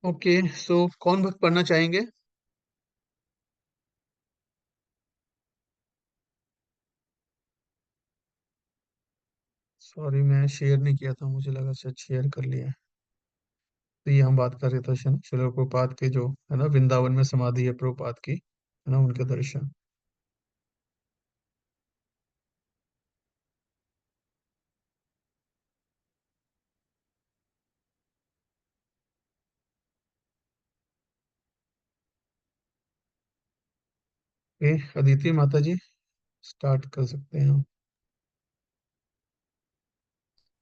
Okay. सो कौन भक्त पढ़ना चाहेंगे? सॉरी, मैं शेयर नहीं किया था, मुझे लगा शायद शेयर कर लिया है। तो ये हम बात कर रहे थे श्रील प्रभुपाद के, जो है ना वृंदावन में समाधि है प्रभुपाद की, है ना, उनके दर्शन। ओके, अदिति माता जी, स्टार्ट कर सकते हैं हम।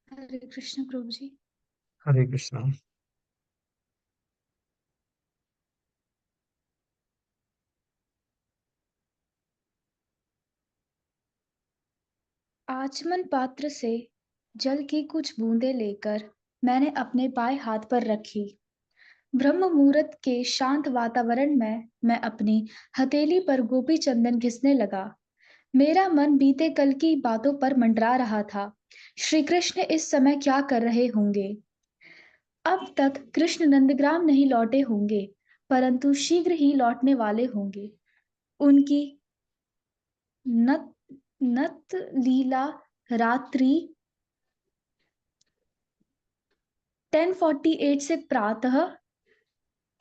हरे कृष्ण प्रभु जी। हरे कृष्णा। आचमन पात्र से जल की कुछ बूंदें लेकर मैंने अपने बाएं हाथ पर रखी। ब्रह्म मुहूर्त के शांत वातावरण में मैं अपनी हथेली पर गोपी चंदन घिसने लगा। मेरा मन बीते कल की बातों पर मंडरा रहा था। श्री कृष्ण इस समय क्या कर रहे होंगे? अब तक कृष्ण नंदग्राम नहीं लौटे होंगे, परंतु शीघ्र ही लौटने वाले होंगे। उनकी नत नत लीला रात्रि 10:48 से प्रातः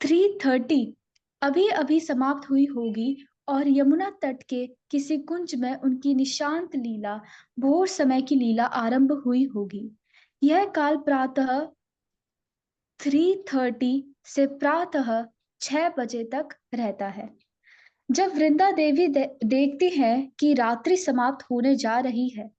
3:30 अभी अभी समाप्त हुई होगी और यमुना तट के किसी कुंज में उनकी निशांत लीला, भोर समय की लीला आरंभ हुई होगी। यह काल प्रातः 3:30 से प्रातः 6 बजे तक रहता है। जब वृंदा देवी देखती है कि रात्रि समाप्त होने जा रही है,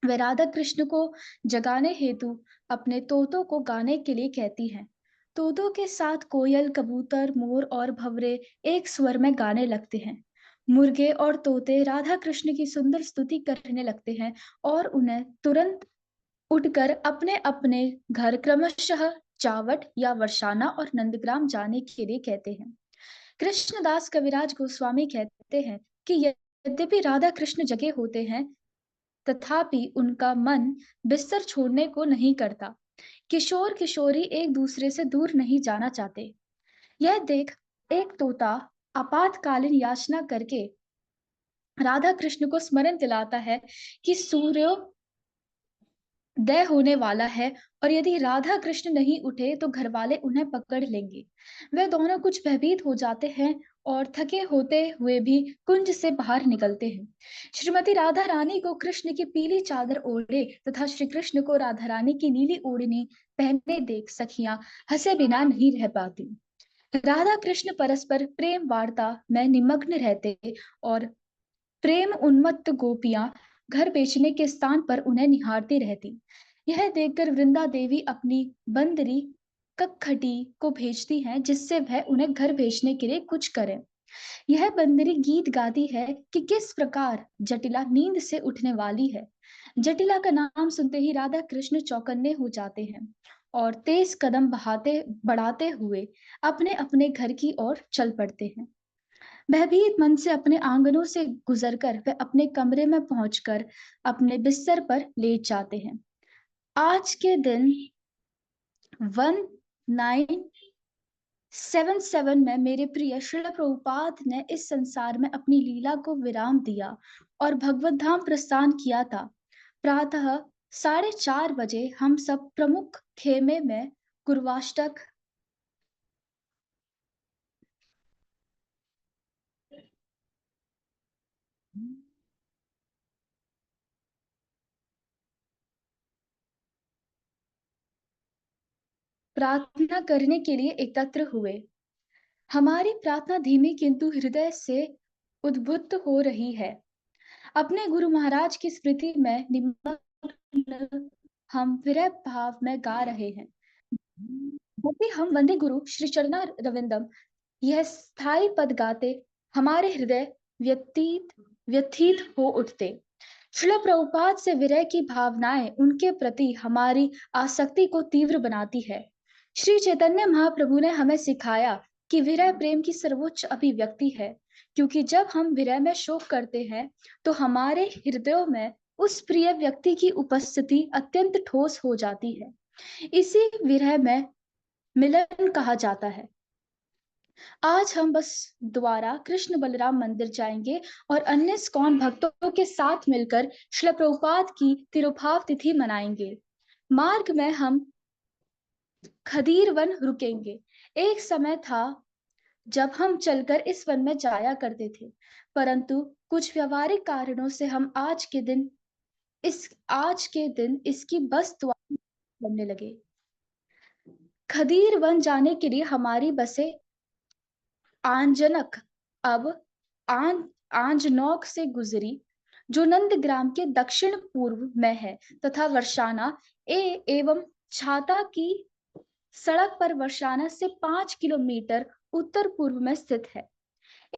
वे राधा कृष्ण को जगाने हेतु अपने तोतों को गाने के लिए कहती हैं। तोतों के साथ कोयल, कबूतर, मोर और भंवरे एक स्वर में गाने लगते हैं। मुर्गे और तोते राधा कृष्ण की सुंदर स्तुति करने लगते हैं और उन्हें तुरंत उठकर अपने अपने घर क्रमशः चावट या वर्षाना और नंदग्राम जाने के लिए कहते हैं। कृष्णदास कविराज गोस्वामी कहते हैं कि यद्यपि राधा कृष्ण जगे होते हैं, तथापि उनका मन बिस्तर छोड़ने को नहीं करता। किशोर किशोरी एक दूसरे से दूर नहीं जाना चाहते। यह देख एक तोता आपातकालीन याचना करके राधा कृष्ण को स्मरण दिलाता है कि सूर्योदय होने वाला है और यदि राधा कृष्ण नहीं उठे तो घर वाले उन्हें पकड़ लेंगे। वे दोनों कुछ भयभीत हो जाते हैं और थके होते हुए भी कुंज से बाहर निकलते हैं। श्रीमती राधा रानी को कृष्ण की पीली चादर ओढ़े तथा श्री कृष्ण को राधा रानी की नीली ओढ़नी पहने देख सखियां हंसे बिना नहीं रह पाती। राधा कृष्ण परस्पर प्रेम वार्ता में निमग्न रहते और प्रेम उन्मत्त गोपियां घर बेचने के स्थान पर उन्हें निहारती रहती। यह देखकर वृंदा देवी अपनी बंदरी कखटी को भेजती हैं जिससे वह उन्हें घर भेजने के लिए कुछ करे। यह बंदरी गीत गाती है कि किस प्रकार जटिला नींद से उठने वाली है। जटिला का नाम सुनते ही राधा कृष्ण चौकन्ने हो जाते हैं और तेज कदम बहाते बढ़ाते हुए अपने अपने घर की ओर चल पड़ते हैं। भयभीत मन से अपने आंगनों से गुजरकर वे अपने कमरे में पहुंचकर अपने बिस्तर पर लेट जाते हैं। आज के दिन 1977 में मेरे प्रिय श्रील प्रभुपाद ने इस संसार में अपनी लीला को विराम दिया और भगवत धाम प्रस्थान किया था। प्रातः 4:30 बजे हम सब प्रमुख खेमे में गुरुवाष्टक प्रार्थना करने के लिए एकत्र हुए। हमारी प्रार्थना धीमी किंतु हृदय से उद्बुद्ध हो रही है। अपने गुरु महाराज की स्मृति में निमग्न हम विरह भाव में गा रहे हैं। जब भी हम वंदे गुरु श्री चरणा रविंदम यह स्थाई पद गाते, हमारे हृदय व्यतीत व्यथित हो उठते। श्रील प्रभुपाद से विरह की भावनाएं उनके प्रति हमारी आसक्ति को तीव्र बनाती है। श्री चैतन्य महाप्रभु ने हमें सिखाया कि विरह प्रेम की सर्वोच्च अभिव्यक्ति है, क्योंकि जब हम विरह में शोक करते हैं तो हमारे हृदयों में उस प्रिय व्यक्ति की उपस्थिति अत्यंत ठोस हो जाती है। इसी विरह में मिलन कहा जाता है। आज हम बस द्वारा कृष्ण बलराम मंदिर जाएंगे और अन्य इस्कॉन भक्तों के साथ मिलकर श्रील प्रभुपाद की तिरुभाव तिथि मनाएंगे। मार्ग में हम खदीर वन रुकेंगे। एक समय था जब हम चलकर इस वन में जाया करते थे, परंतु कुछ व्यवहारिक कारणों से हम आज के दिन इसकी बस द्वारा बनने लगे। खदीर वन जाने के लिए हमारी बसें आंजनक अब आन आंजनौक से गुजरी, जो नंदग्राम के दक्षिण पूर्व में है, तथा वर्षाना एवं छाता की सड़क पर वर्षाना से 5 किलोमीटर उत्तर पूर्व में स्थित है।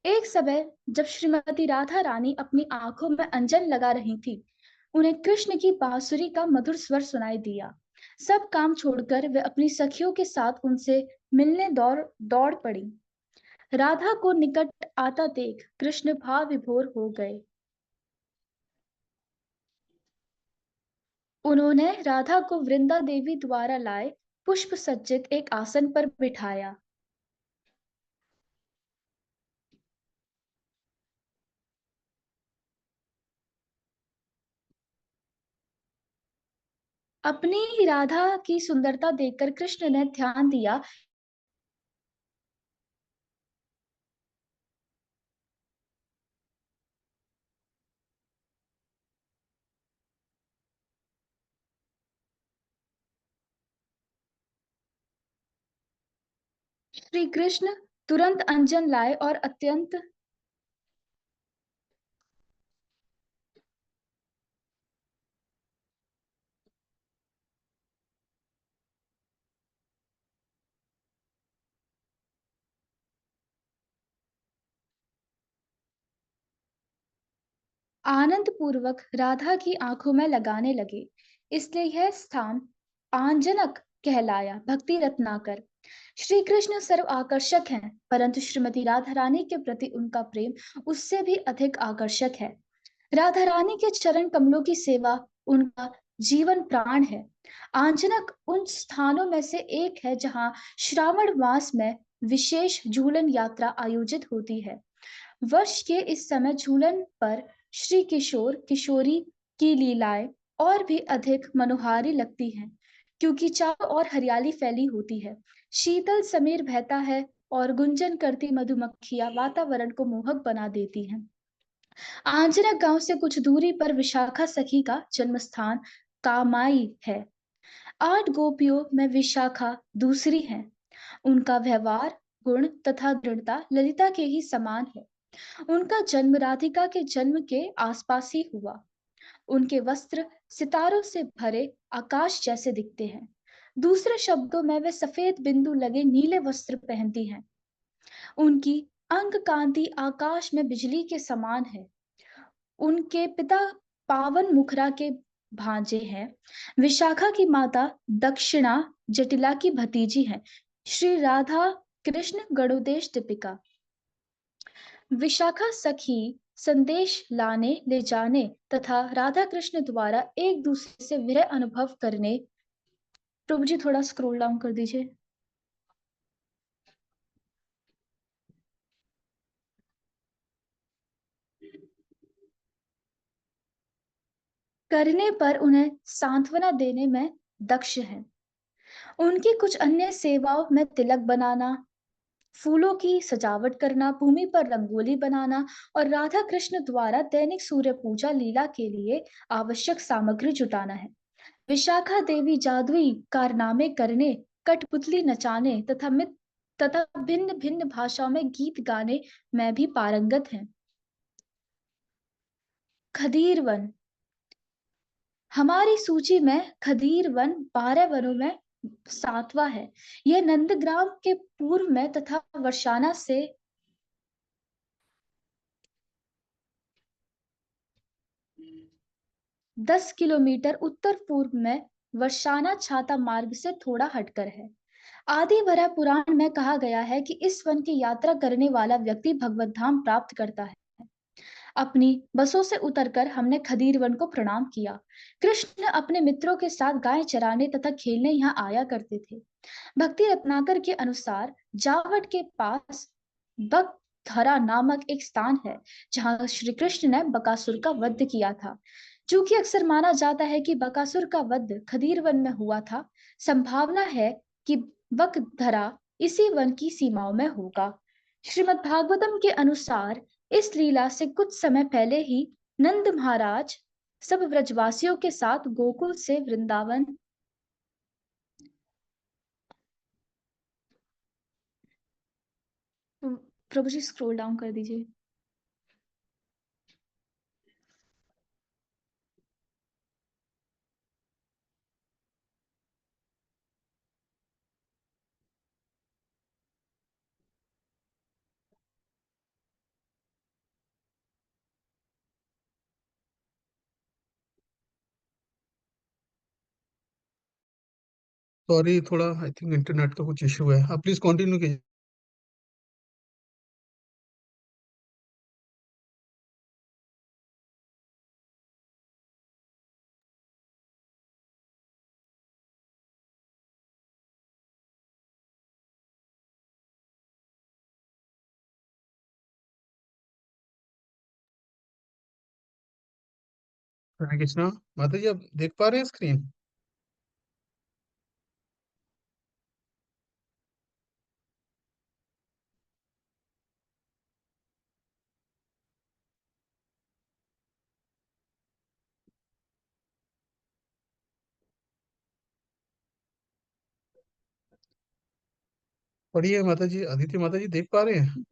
एक समय जब श्रीमती राधा रानी अपनी आंखों में अंजन लगा रही थी, उन्हें कृष्ण की बांसुरी का मधुर स्वर सुनाई दिया। सब काम छोड़कर वे अपनी सखियों के साथ उनसे मिलने दौड़ पड़ी। राधा को निकट आता देख कृष्ण भाव विभोर हो गए। उन्होंने राधा को वृंदा देवी द्वारा लाए पुष्प सज्जित एक आसन पर बिठाया। अपनी ही राधा की सुंदरता देखकर कृष्ण ने ध्यान दिया। श्री कृष्ण तुरंत अंजन लाए और अत्यंत आनंद पूर्वक राधा की आंखों में लगाने लगे। इसलिए यह स्थान आंजनक कहलाया। भक्ति रत्नाकर श्री कृष्ण सर्व आकर्षक हैं, परंतु श्रीमती राधा रानी के प्रति उनका प्रेम उससे भी अधिक आकर्षक है। राधा रानी के चरण कमलों की सेवा उनका जीवन प्राण है। आंजनक उन स्थानों में से एक है जहां श्रावण मास में विशेष झूलन यात्रा आयोजित होती है। वर्ष के इस समय झूलन पर श्री किशोर किशोरी की लीलाएं और भी अधिक मनोहारी लगती हैं, क्योंकि चारों ओर हरियाली फैली होती है, शीतल समीर बहता है और गुंजन करती मधुमक्खियां वातावरण को मोहक बना देती हैं। आंजना गांव से कुछ दूरी पर विशाखा सखी का जन्म स्थान कामाई है। 8 गोपियों में विशाखा दूसरी है। उनका व्यवहार, गुण तथा दृढ़ता ललिता के ही समान है। उनका जन्म राधिका के जन्म के आसपास ही हुआ। उनके वस्त्र सितारों से भरे आकाश जैसे दिखते हैं। दूसरे शब्दों में वे सफेद बिंदु लगे नीले वस्त्र पहनती हैं। उनकी अंग कांति आकाश में बिजली के समान है। उनके पिता पावन मुखरा के भांजे हैं। विशाखा की माता दक्षिणा जटिला की भतीजी है। श्री राधा कृष्ण गणोदेश दीपिका। विशाखा सखी संदेश लाने ले जाने तथा राधा कृष्ण द्वारा एक दूसरे से विरह अनुभव करने। प्रभु जी थोड़ा स्क्रॉल डाउन कर दीजिए। करने पर उन्हें सांत्वना देने में दक्ष है। उनकी कुछ अन्य सेवाओं में तिलक बनाना, फूलों की सजावट करना, भूमि पर रंगोली बनाना और राधा कृष्ण द्वारा दैनिक सूर्य पूजा लीला के लिए आवश्यक सामग्री जुटाना है। विशाखा देवी जादुई कारनामे करने, कठपुतली नचाने तथा भिन्न भिन्न भाषाओं में गीत गाने में भी पारंगत हैं। खदीर वन। हमारी सूची में खदीर वन 12 वनों में 7वां है। यह नंदग्राम के पूर्व में तथा वर्षाना से 10 किलोमीटर उत्तर पूर्व में वर्षाना छाता मार्ग से थोड़ा हटकर है। आदि वरा पुराण में कहा गया है कि इस वन की यात्रा करने वाला व्यक्ति भगवत धाम प्राप्त करता है। अपनी बसों से उतरकर हमने खदीर वन को प्रणाम किया। कृष्ण अपने मित्रों के साथ गाय चराने तथा खेलने यहाँ आया करते थे। भक्ति रत्नाकर के अनुसार जावट के पास बकधरा नामक एक स्थान है जहां श्री कृष्ण ने बकासुर का वध किया था। चूंकि अक्सर माना जाता है कि बकासुर का वध खदीर वन में हुआ था, संभावना है कि बकधरा इसी वन की सीमाओं में होगा। श्रीमद् भागवतम के अनुसार इस लीला से कुछ समय पहले ही नंद महाराज सब ब्रजवासियों के साथ गोकुल से वृंदावन। प्रभु जी स्क्रॉल डाउन कर दीजिए। सॉरी, थोड़ा आई थिंक इंटरनेट का कुछ इशू है। आप प्लीज कंटिन्यू कीजिए। हरे कृष्णा। माता जी, आप देख पा रहे हैं स्क्रीन? पढ़िए माता जी। अदिति माता जी देख पा रहे हैं?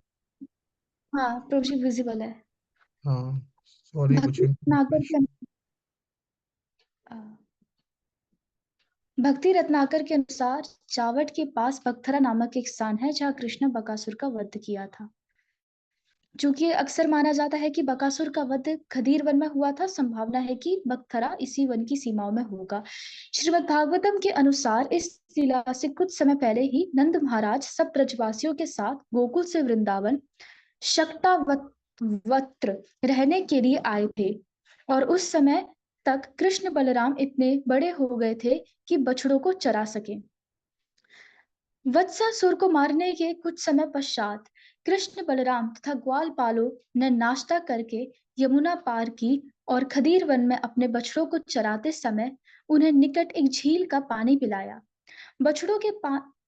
हाँ प्रभु जी विजिबल है। हाँ। सॉरी, कुछ भक्ति रत्नाकर के अ, भक्ति रत्नाकर के अनुसार जावट के पास बकथरा नामक एक स्थान है जहाँ कृष्ण बकासुर का वध किया था। चूंकि अक्सर माना जाता है कि बकासुर का वध खदीर वन में हुआ था, संभावना है कि बकथरा इसी वन की सीमाओं में होगा। श्रीमद् भागवतम के अनुसार इस लीला से कुछ समय पहले ही नंद महाराज सब ब्रजवासियों के साथ गोकुल से वृंदावन शक्तावत्र रहने के लिए आए थे, और उस समय तक कृष्ण बलराम इतने बड़े हो गए थे कि बछड़ों को चरा सके। वत्सासुर को मारने के कुछ समय पश्चात कृष्ण बलराम तथा ग्वालपालों ने नाश्ता करके यमुना पार की और खदीर वन में अपने बछड़ों को चराते समय उन्हें निकट एक झील का पानी पिलाया। बछड़ों के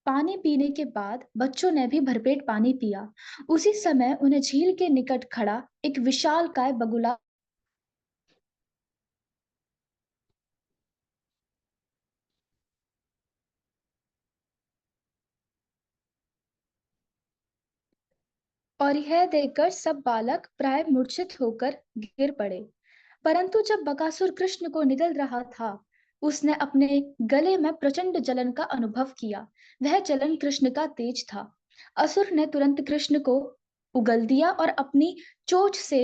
पानी पीने के बाद बच्चों ने भी भरपेट पानी पिया। उसी समय उन्हें झील के निकट खड़ा एक विशालकाय बगुला और यह देखकर सब बालक प्राय मूर्छित होकर गिर पड़े। परंतु जब बकासुर कृष्ण को निगल रहा था, उसने अपने गले में प्रचंड जलन का अनुभव किया। वह जलन कृष्ण का तेज था। असुर ने तुरंत कृष्ण को उगल दिया और अपनी चोंच से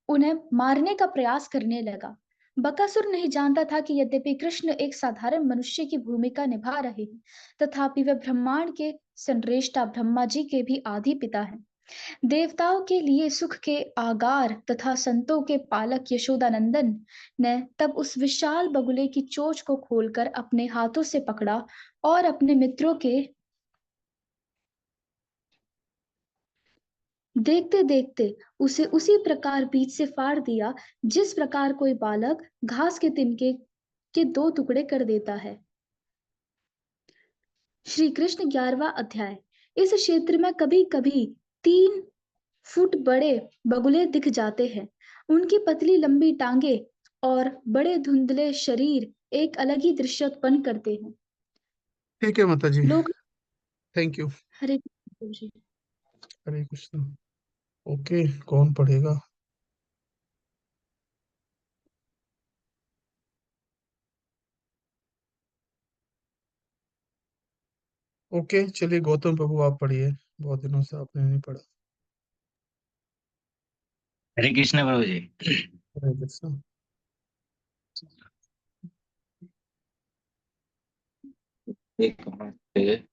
उन्हें मारने का प्रयास करने लगा। बकासुर नहीं जानता था कि यद्यपि कृष्ण एक साधारण मनुष्य की भूमिका निभा रहे हैं, तथापि वे ब्रह्मांड के संरक्षता ब्रह्मा जी के भी आदि पिता हैं। देवताओं के लिए सुख के आगार तथा संतों के पालक यशोदानंदन ने तब उस विशाल बगुले की चोंच को खोलकर अपने हाथों से पकड़ा और अपने मित्रों के देखते देखते उसे उसी प्रकार बीच से फाड़ दिया जिस प्रकार कोई बालक घास के तिनके के दो टुकड़े कर देता है। श्री कृष्ण 11वां अध्याय। इस क्षेत्र में कभी कभी 3 फुट बड़े बगुले दिख जाते हैं। उनकी पतली लंबी टांगे और बड़े धुंधले शरीर एक अलग ही दृश्य उत्पन्न करते हैं। ठीक है माता जी। लोग thank you. Hare Krishna ji. Hare Krishna. Okay, कौन पढ़ेगा? ओके, चलिए गौतम प्रभु आप पढ़िए। बहुत दिनों से आपने नहीं पढ़ा। हरे कृष्ण प्रभु जी। हरे कृष्णा। एक मिनट।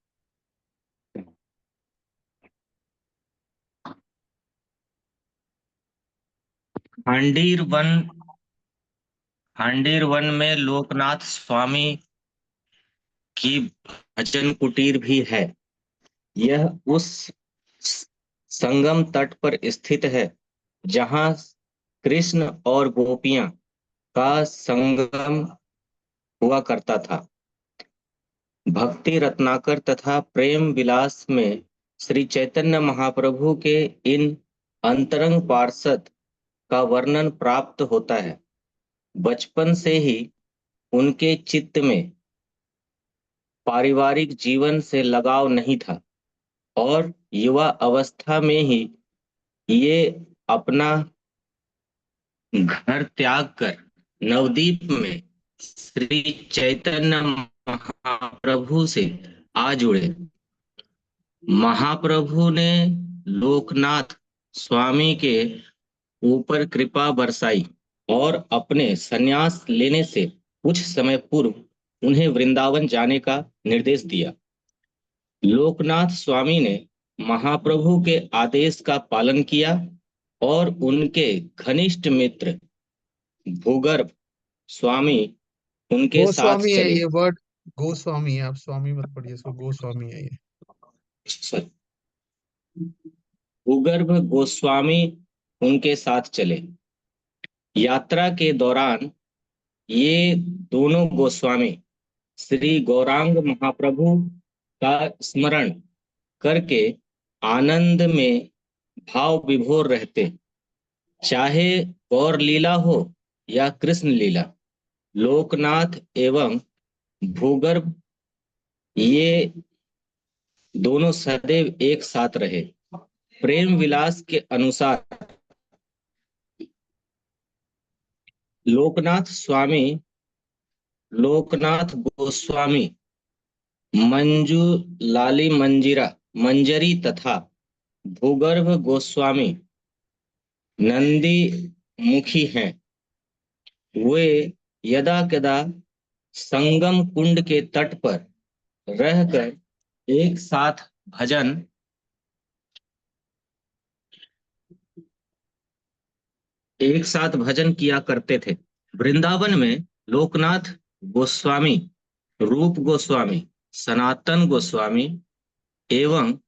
हांडीर वन हांडीर वन में लोकनाथ स्वामी की भजन कुटीर भी है। यह उस संगम तट पर स्थित है जहां कृष्ण और गोपियां का संगम हुआ करता था। भक्ति रत्नाकर तथा प्रेम विलास में श्री चैतन्य महाप्रभु के इन अंतरंग पार्षद का वर्णन प्राप्त होता है। बचपन से ही उनके चित्त में पारिवारिक जीवन से लगाव नहीं था और युवा अवस्था में ही ये अपना घर त्याग कर नवदीप में श्री चैतन्य महाप्रभु से आ जुड़े। महाप्रभु ने लोकनाथ स्वामी के ऊपर कृपा बरसाई और अपने संन्यास लेने से कुछ समय पूर्व उन्हें वृंदावन जाने का निर्देश दिया। लोकनाथ स्वामी ने महाप्रभु के आदेश का पालन किया और उनके घनिष्ठ मित्र भूगर्भ स्वामी उनके साथ गोस्वामी है चले। ये वर्ड, गोस्वामी है, आप स्वामी मत पढ़िए इसको, गोस्वामी है ये। भूगर्भ गोस्वामी उनके साथ चले। यात्रा के दौरान ये दोनों गोस्वामी श्री गौरांग महाप्रभु का स्मरण करके आनंद में भाव विभोर रहते, चाहे गौर लीला हो या कृष्ण लीला। लोकनाथ एवं भूगर्भ ये दोनों सदैव एक साथ रहे। प्रेम विलास के अनुसार लोकनाथ गोस्वामी मंजू लाली मंजरी तथा भूगर्भ गोस्वामी नंदी मुखी हैं। वे यदा कदा संगम कुंड के तट पर रहकर एक साथ भजन किया करते थे। वृंदावन में लोकनाथ गोस्वामी, रूप गोस्वामी, सनातन गोस्वामी एवं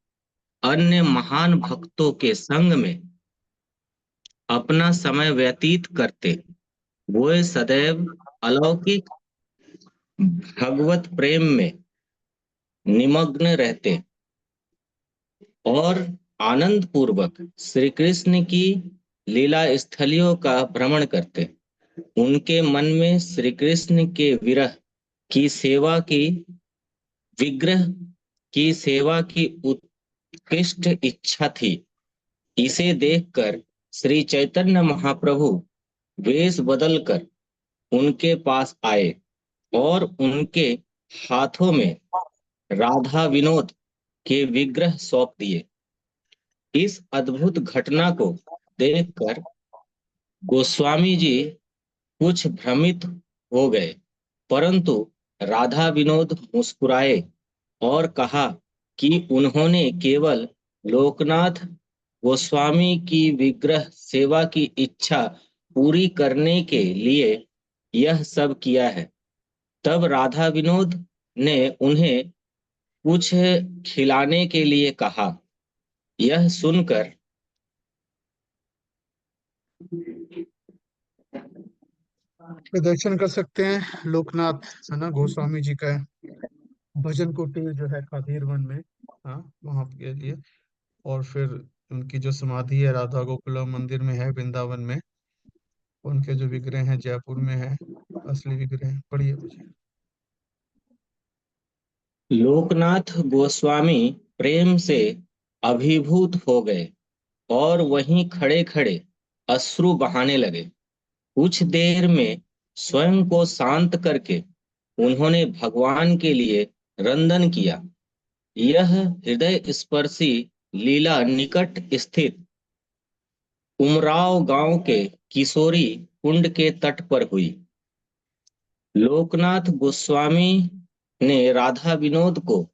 अन्य महान भक्तों के संग में अपना समय व्यतीत करते। वे सदैव अलौकिक भगवत प्रेम में निमग्न रहते और आनंद पूर्वक श्री कृष्ण की लीला स्थलियों का भ्रमण करते। उनके मन में श्री कृष्ण के विग्रह की सेवा की उत्कृष्ट इच्छा थी। इसे देखकर श्री चैतन्य महाप्रभु वेश बदलकर उनके पास आए और उनके हाथों में राधा विनोद के विग्रह सौंप दिए। इस अद्भुत घटना को देखकर गोस्वामी जी कुछ भ्रमित हो गए, परंतु राधा विनोद मुस्कुराए और कहा कि उन्होंने केवल लोकनाथ गोस्वामी की विग्रह सेवा की इच्छा पूरी करने के लिए यह सब किया है। तब राधा विनोद ने उन्हें कुछ खिलाने के लिए कहा। यह सुनकर प्रदर्शन कर सकते हैं लोकनाथ, है ना, गोस्वामी जी का भजन कुटीर जो है खादीर वन में, हाँ वहां के लिए। और फिर उनकी जो समाधि है राधा गोकुलम मंदिर में है वृंदावन में। उनके जो विग्रह हैं जयपुर में है, असली विग्रह। पढ़िए मुझे। लोकनाथ गोस्वामी प्रेम से अभिभूत हो गए और वहीं खड़े खड़े अश्रु बहाने लगे। कुछ देर में स्वयं को शांत करके उन्होंने भगवान के लिए रंदन किया। यह हृदय स्पर्शी लीला निकट स्थित उमराव गांव के किशोरी कुंड के तट पर हुई। लोकनाथ गोस्वामी ने राधा विनोद को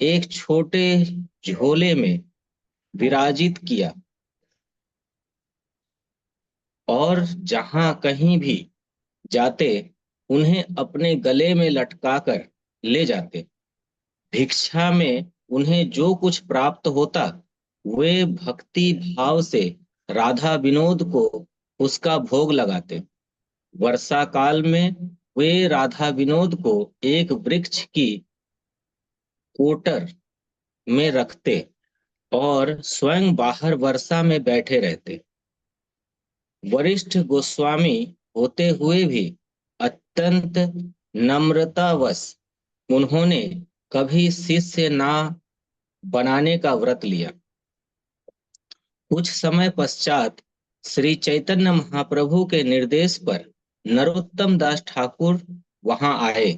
एक छोटे झोले में विराजित किया और जहां कहीं भी जाते उन्हें अपने गले में लटकाकर ले जाते। भिक्षा में उन्हें जो कुछ प्राप्त होता, वे भक्ति भाव से राधा विनोद को उसका भोग लगाते। वर्षा काल में वे राधा विनोद को एक वृक्ष की कोटर में रखते और स्वयं बाहर वर्षा में बैठे रहते। वरिष्ठ गोस्वामी होते हुए भी अत्यंत नम्रतावश उन्होंने कभी शिष्य ना बनाने का व्रत लिया। कुछ समय पश्चात श्री चैतन्य महाप्रभु के निर्देश पर नरोत्तम दास ठाकुर वहां आए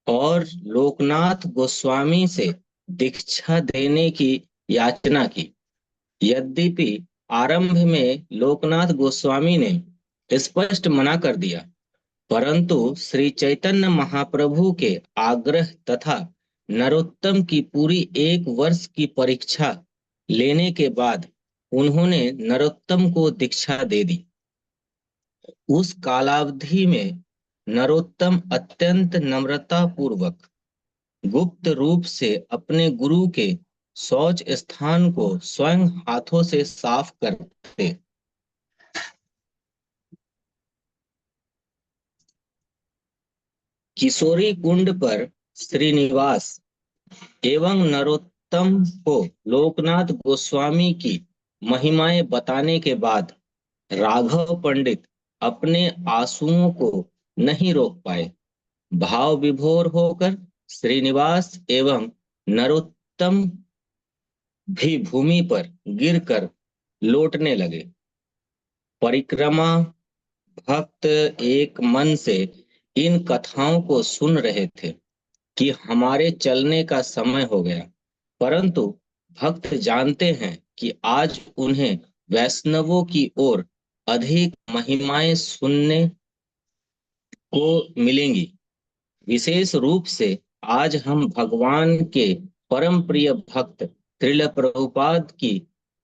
और लोकनाथ गोस्वामी से दीक्षा देने की याचना की। यद्यपि आरंभ में लोकनाथ गोस्वामी ने स्पष्ट मना कर दिया, परंतु श्री चैतन्य महाप्रभु के आग्रह तथा नरोत्तम की पूरी 1 वर्ष की परीक्षा लेने के बाद उन्होंने नरोत्तम को दीक्षा दे दी। उस कालावधि में नरोत्तम अत्यंत नम्रता पूर्वक गुप्त रूप से अपने गुरु के शौच स्थान को स्वयं हाथों से साफ करते। किशोरी कुंड पर श्रीनिवास एवं नरोत्तम को लोकनाथ गोस्वामी की महिमाएं बताने के बाद राघव पंडित अपने आंसुओं को नहीं रोक पाए। भाव विभोर होकर श्रीनिवास एवं नरोत्तम भी भूमि पर गिरकर लौटने लगे। परिक्रमा भक्त एक मन से इन कथाओं को सुन रहे थे कि हमारे चलने का समय हो गया, परंतु भक्त जानते हैं कि आज उन्हें वैष्णवों की ओर अधिक महिमाएं सुनने को मिलेंगी। विशेष रूप से आज हम भगवान के परम प्रिय भक्त श्रील प्रभुपाद की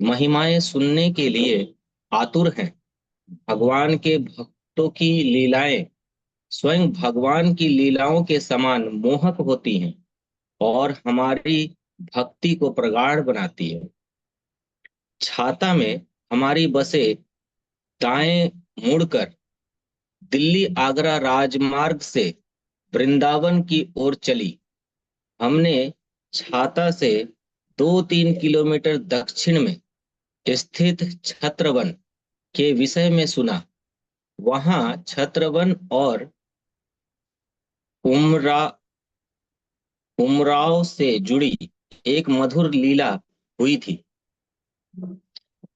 महिमाएं सुनने के लिए आतुर हैं। भगवान के भक्तों की लीलाएं स्वयं भगवान की लीलाओं के समान मोहक होती हैं और हमारी भक्ति को प्रगाढ़ बनाती है। छाता में हमारी बसें दाएं मुड़कर दिल्ली आगरा राजमार्ग से वृंदावन की ओर चली। हमने छाता से 2-3 किलोमीटर दक्षिण में स्थित छत्रवन के विषय में सुना। वहां छत्रवन और उमराव से जुड़ी एक मधुर लीला हुई थी।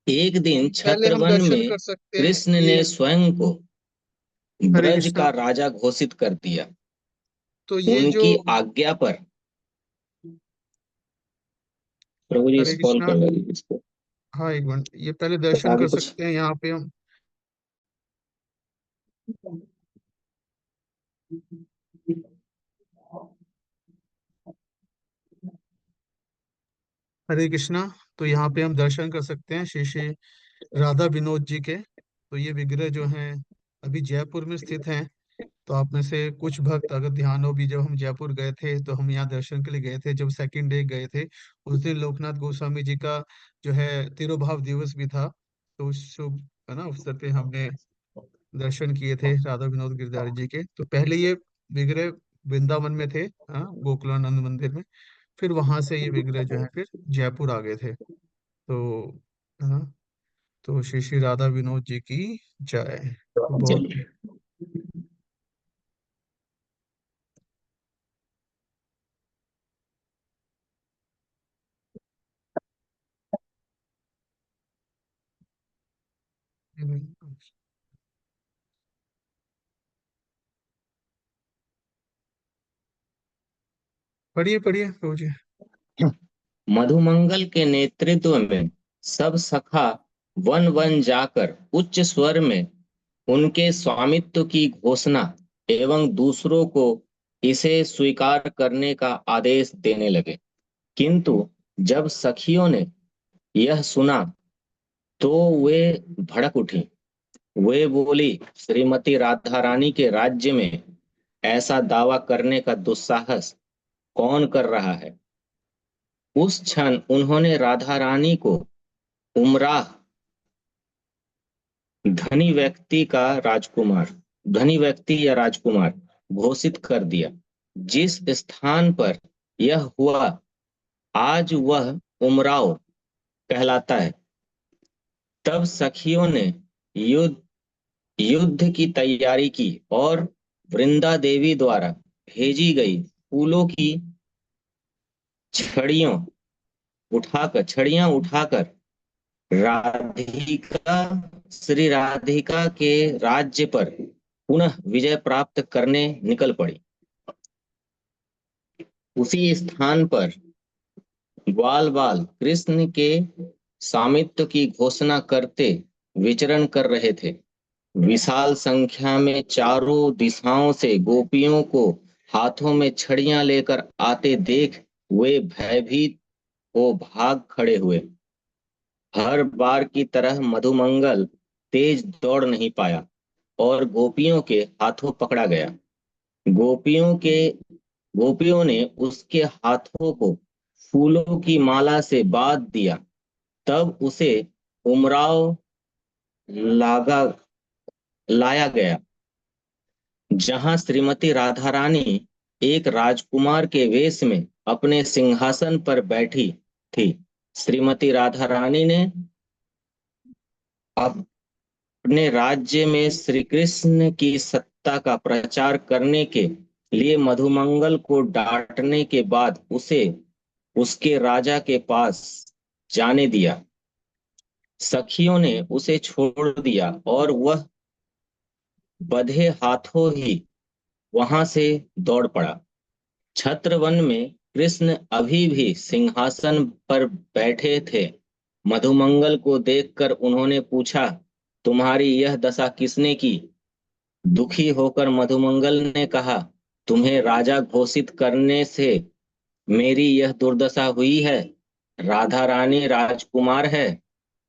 एक दिन पहले हम छत्रवन दर्शन में कर सकते हैं कृष्ण ये। ने स्वयं को हरे ब्रज कृष्णा। का राजा घोषित कर दिया। तो ये जो उनकी आज्ञा पर प्रभु जी हरे कॉल कृष्णा, कर रहे हैं इसको। हाँ एक मिनट, ये पहले बता दर्शन भी कर कुछ। सकते हैं यहाँ पे हम। हरे कृष्णा। तो यहाँ पे हम दर्शन कर सकते हैं श्री श्री राधा विनोद जी के। तो ये विग्रह जो हैं अभी जयपुर में स्थित हैं। तो आप में से कुछ भक्त अगर ध्यान हो भी, जब हम जयपुर गए थे तो हम यहाँ दर्शन के लिए गए थे, जब सेकंड डे गए थे उस दिन लोकनाथ गोस्वामी जी का जो है तिरुभाव दिवस भी था। तो उस शुभ है ना अवसर पे हमने दर्शन किए थे राधा विनोद गिरधारी जी के। तो पहले ये विग्रह वृंदावन में थे, हाँ, गोकुलानंद मंदिर में। फिर वहां से ये विग्रह जो है फिर जयपुर आ गए थे। तो है ना, तो श्री श्री राधा विनोद जी की जय। तो बहुत चलिए। पढ़िए पढ़िए प्रभु जी। मधुमंगल के नेतृत्व में सब सखा वन वन जाकर उच्च स्वर में उनके स्वामित्व की घोषणा एवं दूसरों को इसे स्वीकार करने का आदेश देने लगे। किंतु जब सखियों ने यह सुना तो वे भड़क उठी। वे बोली, श्रीमती राधा रानी के राज्य में ऐसा दावा करने का दुस्साहस कौन कर रहा है? उस क्षण उन्होंने राधा रानी को उमराह धनी व्यक्ति का राजकुमार धनी व्यक्ति या राजकुमार घोषित कर दिया। जिस स्थान पर यह हुआ आज वह उमराव कहलाता है। तब सखियों ने युद्ध युद्ध की तैयारी की और वृंदा देवी द्वारा भेजी गई फूलों की छड़ियां उठाकर राधिका श्री राधिका के राज्य पर पुनः विजय प्राप्त करने निकल पड़ी। उसी स्थान पर ग्वाल बाल कृष्ण के सामित्व की घोषणा करते विचरण कर रहे थे। विशाल संख्या में चारों दिशाओं से गोपियों को हाथों में छड़ियां लेकर आते देख वे भयभीत हो भाग खड़े हुए। हर बार की तरह मधुमंगल तेज दौड़ नहीं पाया और गोपियों के हाथों पकड़ा गया। गोपियों ने उसके हाथों को फूलों की माला से बांध दिया। तब उसे उमराव लाया गया, जहां श्रीमती राधा रानी एक राजकुमार के वेश में अपने सिंहासन पर बैठी थी। श्रीमती राधा रानी ने अपने राज्य में श्री कृष्ण की सत्ता का प्रचार करने के लिए मधुमंगल को डांटने के बाद उसे उसके राजा के पास जाने दिया। सखियों ने उसे छोड़ दिया और वह बंधे हाथों ही वहां से दौड़ पड़ा। छत्रवन में कृष्ण अभी भी सिंहासन पर बैठे थे। मधुमंगल को देखकर उन्होंने पूछा, तुम्हारी यह दशा किसने की? दुखी होकर मधुमंगल ने कहा, तुम्हें राजा घोषित करने से मेरी यह दुर्दशा हुई है। राधा रानी राजकुमार है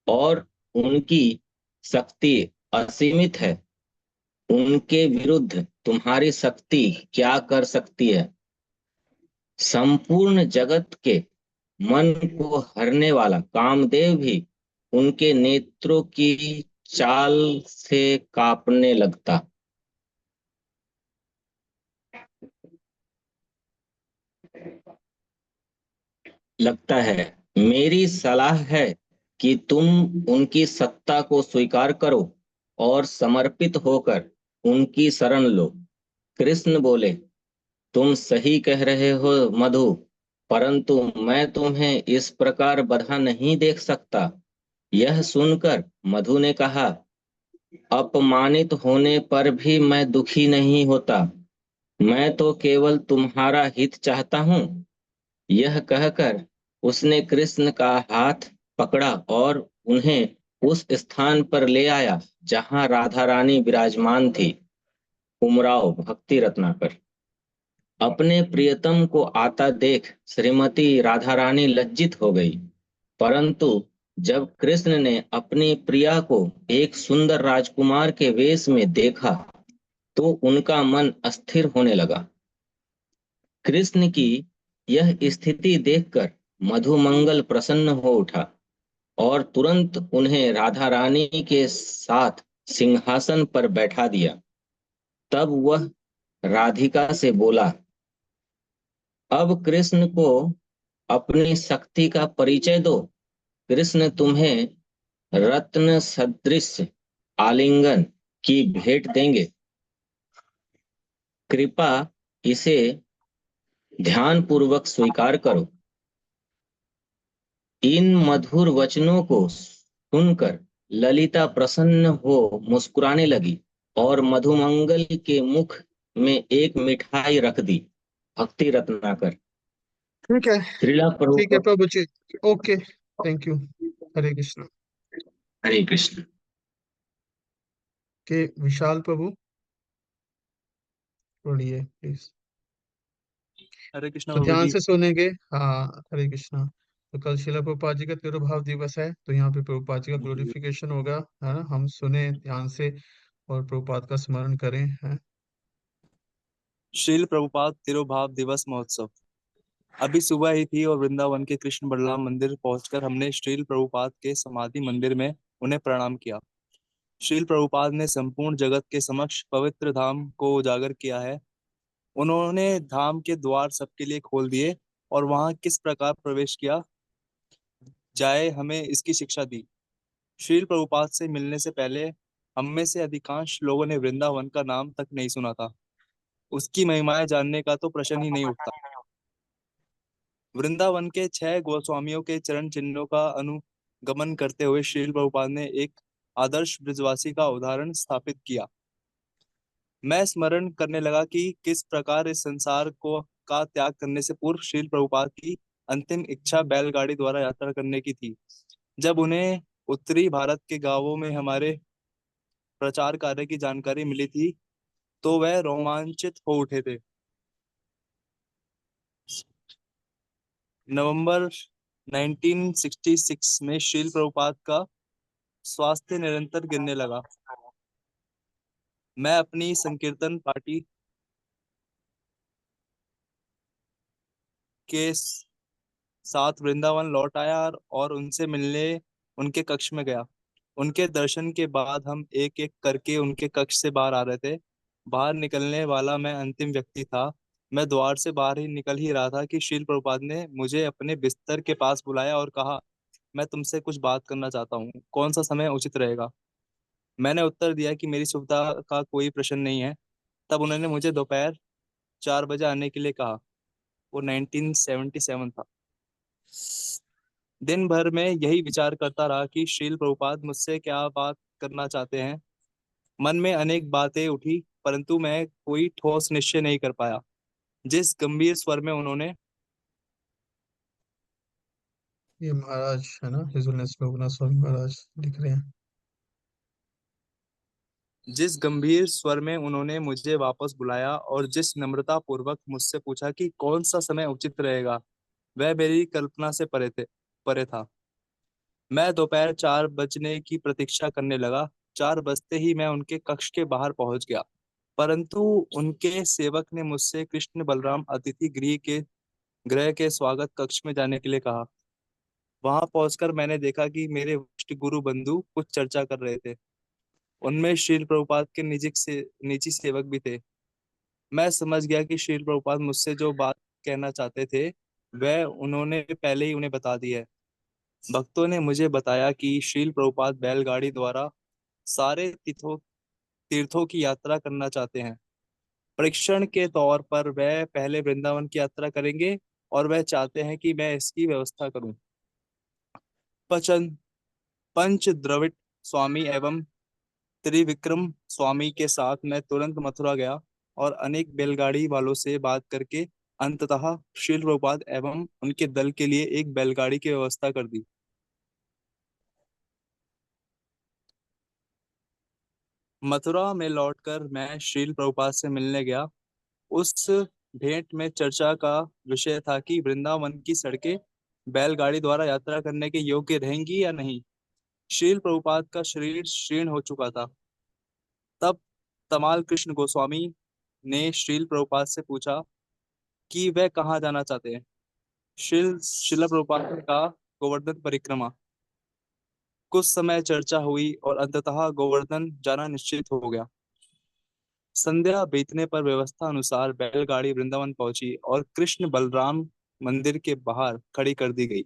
और उनकी शक्ति असीमित है। उनके विरुद्ध तुम्हारी शक्ति क्या कर सकती है? संपूर्ण जगत के मन को हरने वाला कामदेव भी उनके नेत्रों की चाल से कांपने लगता है। मेरी सलाह है कि तुम उनकी सत्ता को स्वीकार करो और समर्पित होकर उनकी शरण लो। कृष्ण बोले, तुम सही कह रहे हो मधु, परंतु मैं तुम्हें इस प्रकार बंधा नहीं देख सकता। यह सुनकर मधु ने कहा, अपमानित होने पर भी मैं दुखी नहीं होता। मैं तो केवल तुम्हारा हित चाहता हूँ। यह कहकर उसने कृष्ण का हाथ पकड़ा और उन्हें उस स्थान पर ले आया जहां राधा रानी विराजमान थी। उमराव भक्ति रत्नाकर। अपने प्रियतम को आता देख श्रीमती राधा रानी लज्जित हो गई, परंतु जब कृष्ण ने अपनी प्रिया को एक सुंदर राजकुमार के वेश में देखा तो उनका मन अस्थिर होने लगा। कृष्ण की यह स्थिति देखकर मधुमंगल प्रसन्न हो उठा और तुरंत उन्हें राधा रानी के साथ सिंहासन पर बैठा दिया। तब वह राधिका से बोला, अब कृष्ण को अपनी शक्ति का परिचय दो। कृष्ण तुम्हें रत्न सदृश आलिंगन की भेंट देंगे। कृपा इसे ध्यान पूर्वक स्वीकार करो। इन मधुर वचनों को सुनकर ललिता प्रसन्न हो मुस्कुराने लगी और मधुमंगल के मुख में एक मिठाई रख दी। भक्ति रत्नाकर। ठीक है। श्रीला ठीक है Prabhupada. Prabhu ji. Okay, thank you. Hare Krishna. Hare Krishna. के विशाल प्रभु पढ़िए प्लीज। हरे कृष्णा तो प्रभु ध्यान जी। से सुनेंगे। हाँ, हरे कृष्णा। तो कल शिला प्रभुपाद जी का तिरुभाव दिवस है, तो यहाँ पे प्रभुपाद जी का ग्लोरिफिकेशन होगा, है ना। हम सुने ध्यान से और प्रभुपाद का स्मरण करें, है। शील प्रभुपाद तिरुभाव दिवस महोत्सव। अभी सुबह ही थी और वृंदावन के कृष्ण बलराम मंदिर पहुंचकर हमने श्रील प्रभुपाद के समाधि मंदिर में उन्हें प्रणाम किया। श्रील प्रभुपाद ने संपूर्ण जगत के समक्ष पवित्र धाम को उजागर किया है। उन्होंने धाम के द्वार सबके लिए खोल दिए और वहां किस प्रकार प्रवेश किया जाए हमें इसकी शिक्षा दी। श्रील प्रभुपाद से मिलने से पहले हम में से अधिकांश लोगों ने वृंदावन का नाम तक नहीं सुना था। उसकी महिमाएं जानने का तो प्रश्न ही नहीं उठता। वृंदावन के 6 गोस्वामियों के चरण चिन्हों का अनुगमन करते हुए श्रील प्रभुपाद ने एक आदर्श ब्रजवासी का उदाहरण स्थापित किया। मैं स्मरण करने लगा कि किस प्रकार इस संसार को का त्याग करने से पूर्व श्रील प्रभुपाद की अंतिम इच्छा बैलगाड़ी द्वारा यात्रा करने की थी। जब उन्हें उत्तरी भारत के गांवों में हमारे प्रचार कार्य की जानकारी मिली थी तो वह रोमांचित हो उठे थे। नवंबर 1966 में श्रील प्रभुपाद का स्वास्थ्य निरंतर गिरने लगा। मैं अपनी संकीर्तन पार्टी के साथ वृंदावन लौट आया और उनसे मिलने उनके कक्ष में गया। उनके दर्शन के बाद हम एक एक करके उनके कक्ष से बाहर आ रहे थे। बाहर निकलने वाला मैं अंतिम व्यक्ति था। मैं द्वार से बाहर ही निकल ही रहा था कि श्रील प्रभुपाद ने मुझे अपने बिस्तर के पास बुलाया और कहा, मैं तुमसे कुछ बात करना चाहता हूँ, कौन सा समय उचित रहेगा। मैंने उत्तर दिया कि मेरी सुविधा का कोई प्रश्न नहीं है। तब उन्होंने मुझे दोपहर 4 बजे आने के लिए कहा। वो 1977 था। दिन भर में यही विचार करता रहा कि श्रील प्रभुपाद मुझसे क्या बात करना चाहते हैं। मन में अनेक बातें उठी परंतु मैं कोई ठोस निश्चय नहीं कर पाया। जिस गंभीर स्वर में उन्होंने ये महाराज है ना, हिज होनेस लोकनाथ स्वामी महाराज लिख रहे हैं। जिस गंभीर स्वर में उन्होंने मुझे वापस बुलाया और जिस नम्रता पूर्वक मुझसे पूछा कि कौन सा समय उचित रहेगा, वह मेरी कल्पना से परे था। मैं दोपहर 4 बजने की प्रतीक्षा करने लगा। 4 बजते ही मैं उनके कक्ष के बाहर पहुंच गया परंतु उनके सेवक ने मुझसे कृष्ण बलराम अतिथि गृह के स्वागत कक्ष में जाने के लिए कहा। वहां पहुंचकर मैंने देखा कि मेरे वरिष्ठ गुरु बंधु कुछ चर्चा कर रहे थे। उनमें श्रील प्रभुपाद के निजी सेवक भी थे। मैं समझ गया कि श्रील प्रभुपाद मुझसे जो बात कहना चाहते थे वह उन्होंने पहले ही उन्हें बता दी है। भक्तों ने मुझे बताया कि श्रील प्रभुपाद बैलगाड़ी द्वारा सारे तीर्थों की यात्रा करना चाहते हैं। परीक्षण के तौर पर वह पहले वृंदावन की यात्रा करेंगे और वह चाहते हैं कि मैं इसकी व्यवस्था करूं। पचन पंच द्रविड़ स्वामी एवं त्रिविक्रम स्वामी के साथ मैं तुरंत मथुरा गया और अनेक बैलगाड़ी वालों से बात करके अंततः श्रील प्रभुपाद एवं उनके दल के लिए एक बैलगाड़ी की व्यवस्था कर दी। मथुरा में लौटकर मैं श्रील प्रभुपाद से मिलने गया। उस भेंट में चर्चा का विषय था कि वृंदावन की सड़कें बैलगाड़ी द्वारा यात्रा करने के योग्य रहेंगी या नहीं। श्रील प्रभुपाद का शरीर क्षीण हो चुका था। तब तमाल कृष्ण गोस्वामी ने श्रील प्रभुपाद से पूछा कि वह कहाँ जाना चाहते हैं। शिला प्रभुपाद ने कहा, गोवर्धन परिक्रमा। कुछ समय चर्चा हुई और अंततः गोवर्धन जाना निश्चित हो गया। संध्या बीतने पर व्यवस्था अनुसार बैलगाड़ी वृंदावन पहुंची और कृष्ण बलराम मंदिर के बाहर खड़ी कर दी गई।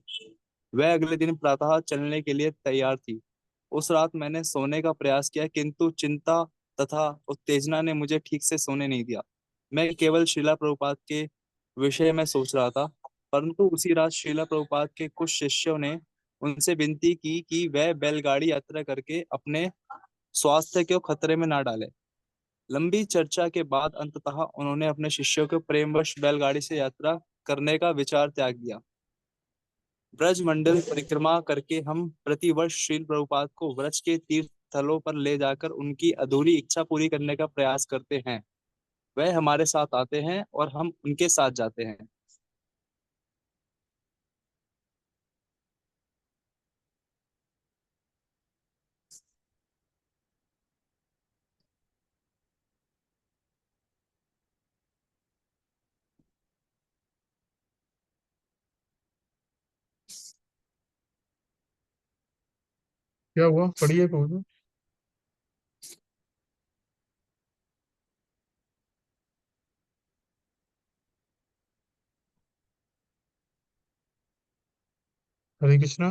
वह अगले दिन प्रातः चलने के लिए तैयार थी। उस रात मैंने सोने का प्रयास किया किंतु चिंता तथा उत्तेजना ने मुझे ठीक से सोने नहीं दिया। मैं केवल श्रीला प्रभुपाद के विषय में सोच रहा था। परंतु उसी रात श्रीला प्रभुपाद के कुछ शिष्यों ने उनसे विनती की कि वह बैलगाड़ी यात्रा करके अपने स्वास्थ्य को खतरे में ना डाले। लंबी चर्चा के बाद अंततः उन्होंने अपने शिष्यों को प्रेमवश बैलगाड़ी से यात्रा करने का विचार त्याग दिया। ब्रज मंडल परिक्रमा करके हम प्रतिवर्ष श्रील प्रभुपाद को व्रज के तीर्थ स्थलों पर ले जाकर उनकी अधूरी इच्छा पूरी करने का प्रयास करते हैं। वह हमारे साथ आते हैं और हम उनके साथ जाते हैं। क्या हुआ, पढ़िए कौन। हरे कृष्णा।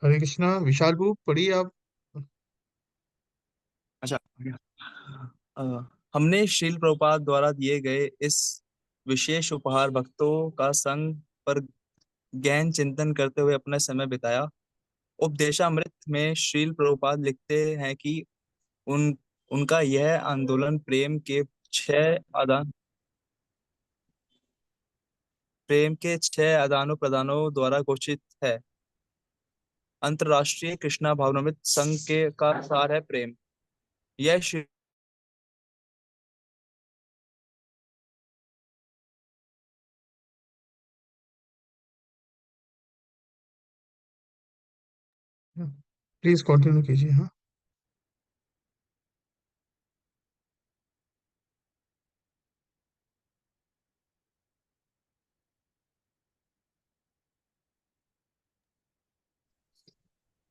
हरे कृष्णा, विशाल बुक पढ़िए आप। अच्छा। अ, हमने श्रील प्रभुपाद द्वारा दिए गए इस विशेष उपहार भक्तों का संग पर गहन चिंतन करते हुए अपना समय बिताया। उपदेशामृत में श्रील प्रभुपाद लिखते हैं कि उन उनका यह आंदोलन छह आदान प्रेम के छह आदानों प्रदानों द्वारा घोषित है। अंतरराष्ट्रीय कृष्णा भावनामृत संघ के का सार है प्रेम। यह प्लीज कंटिन्यू कीजिए, हाँ।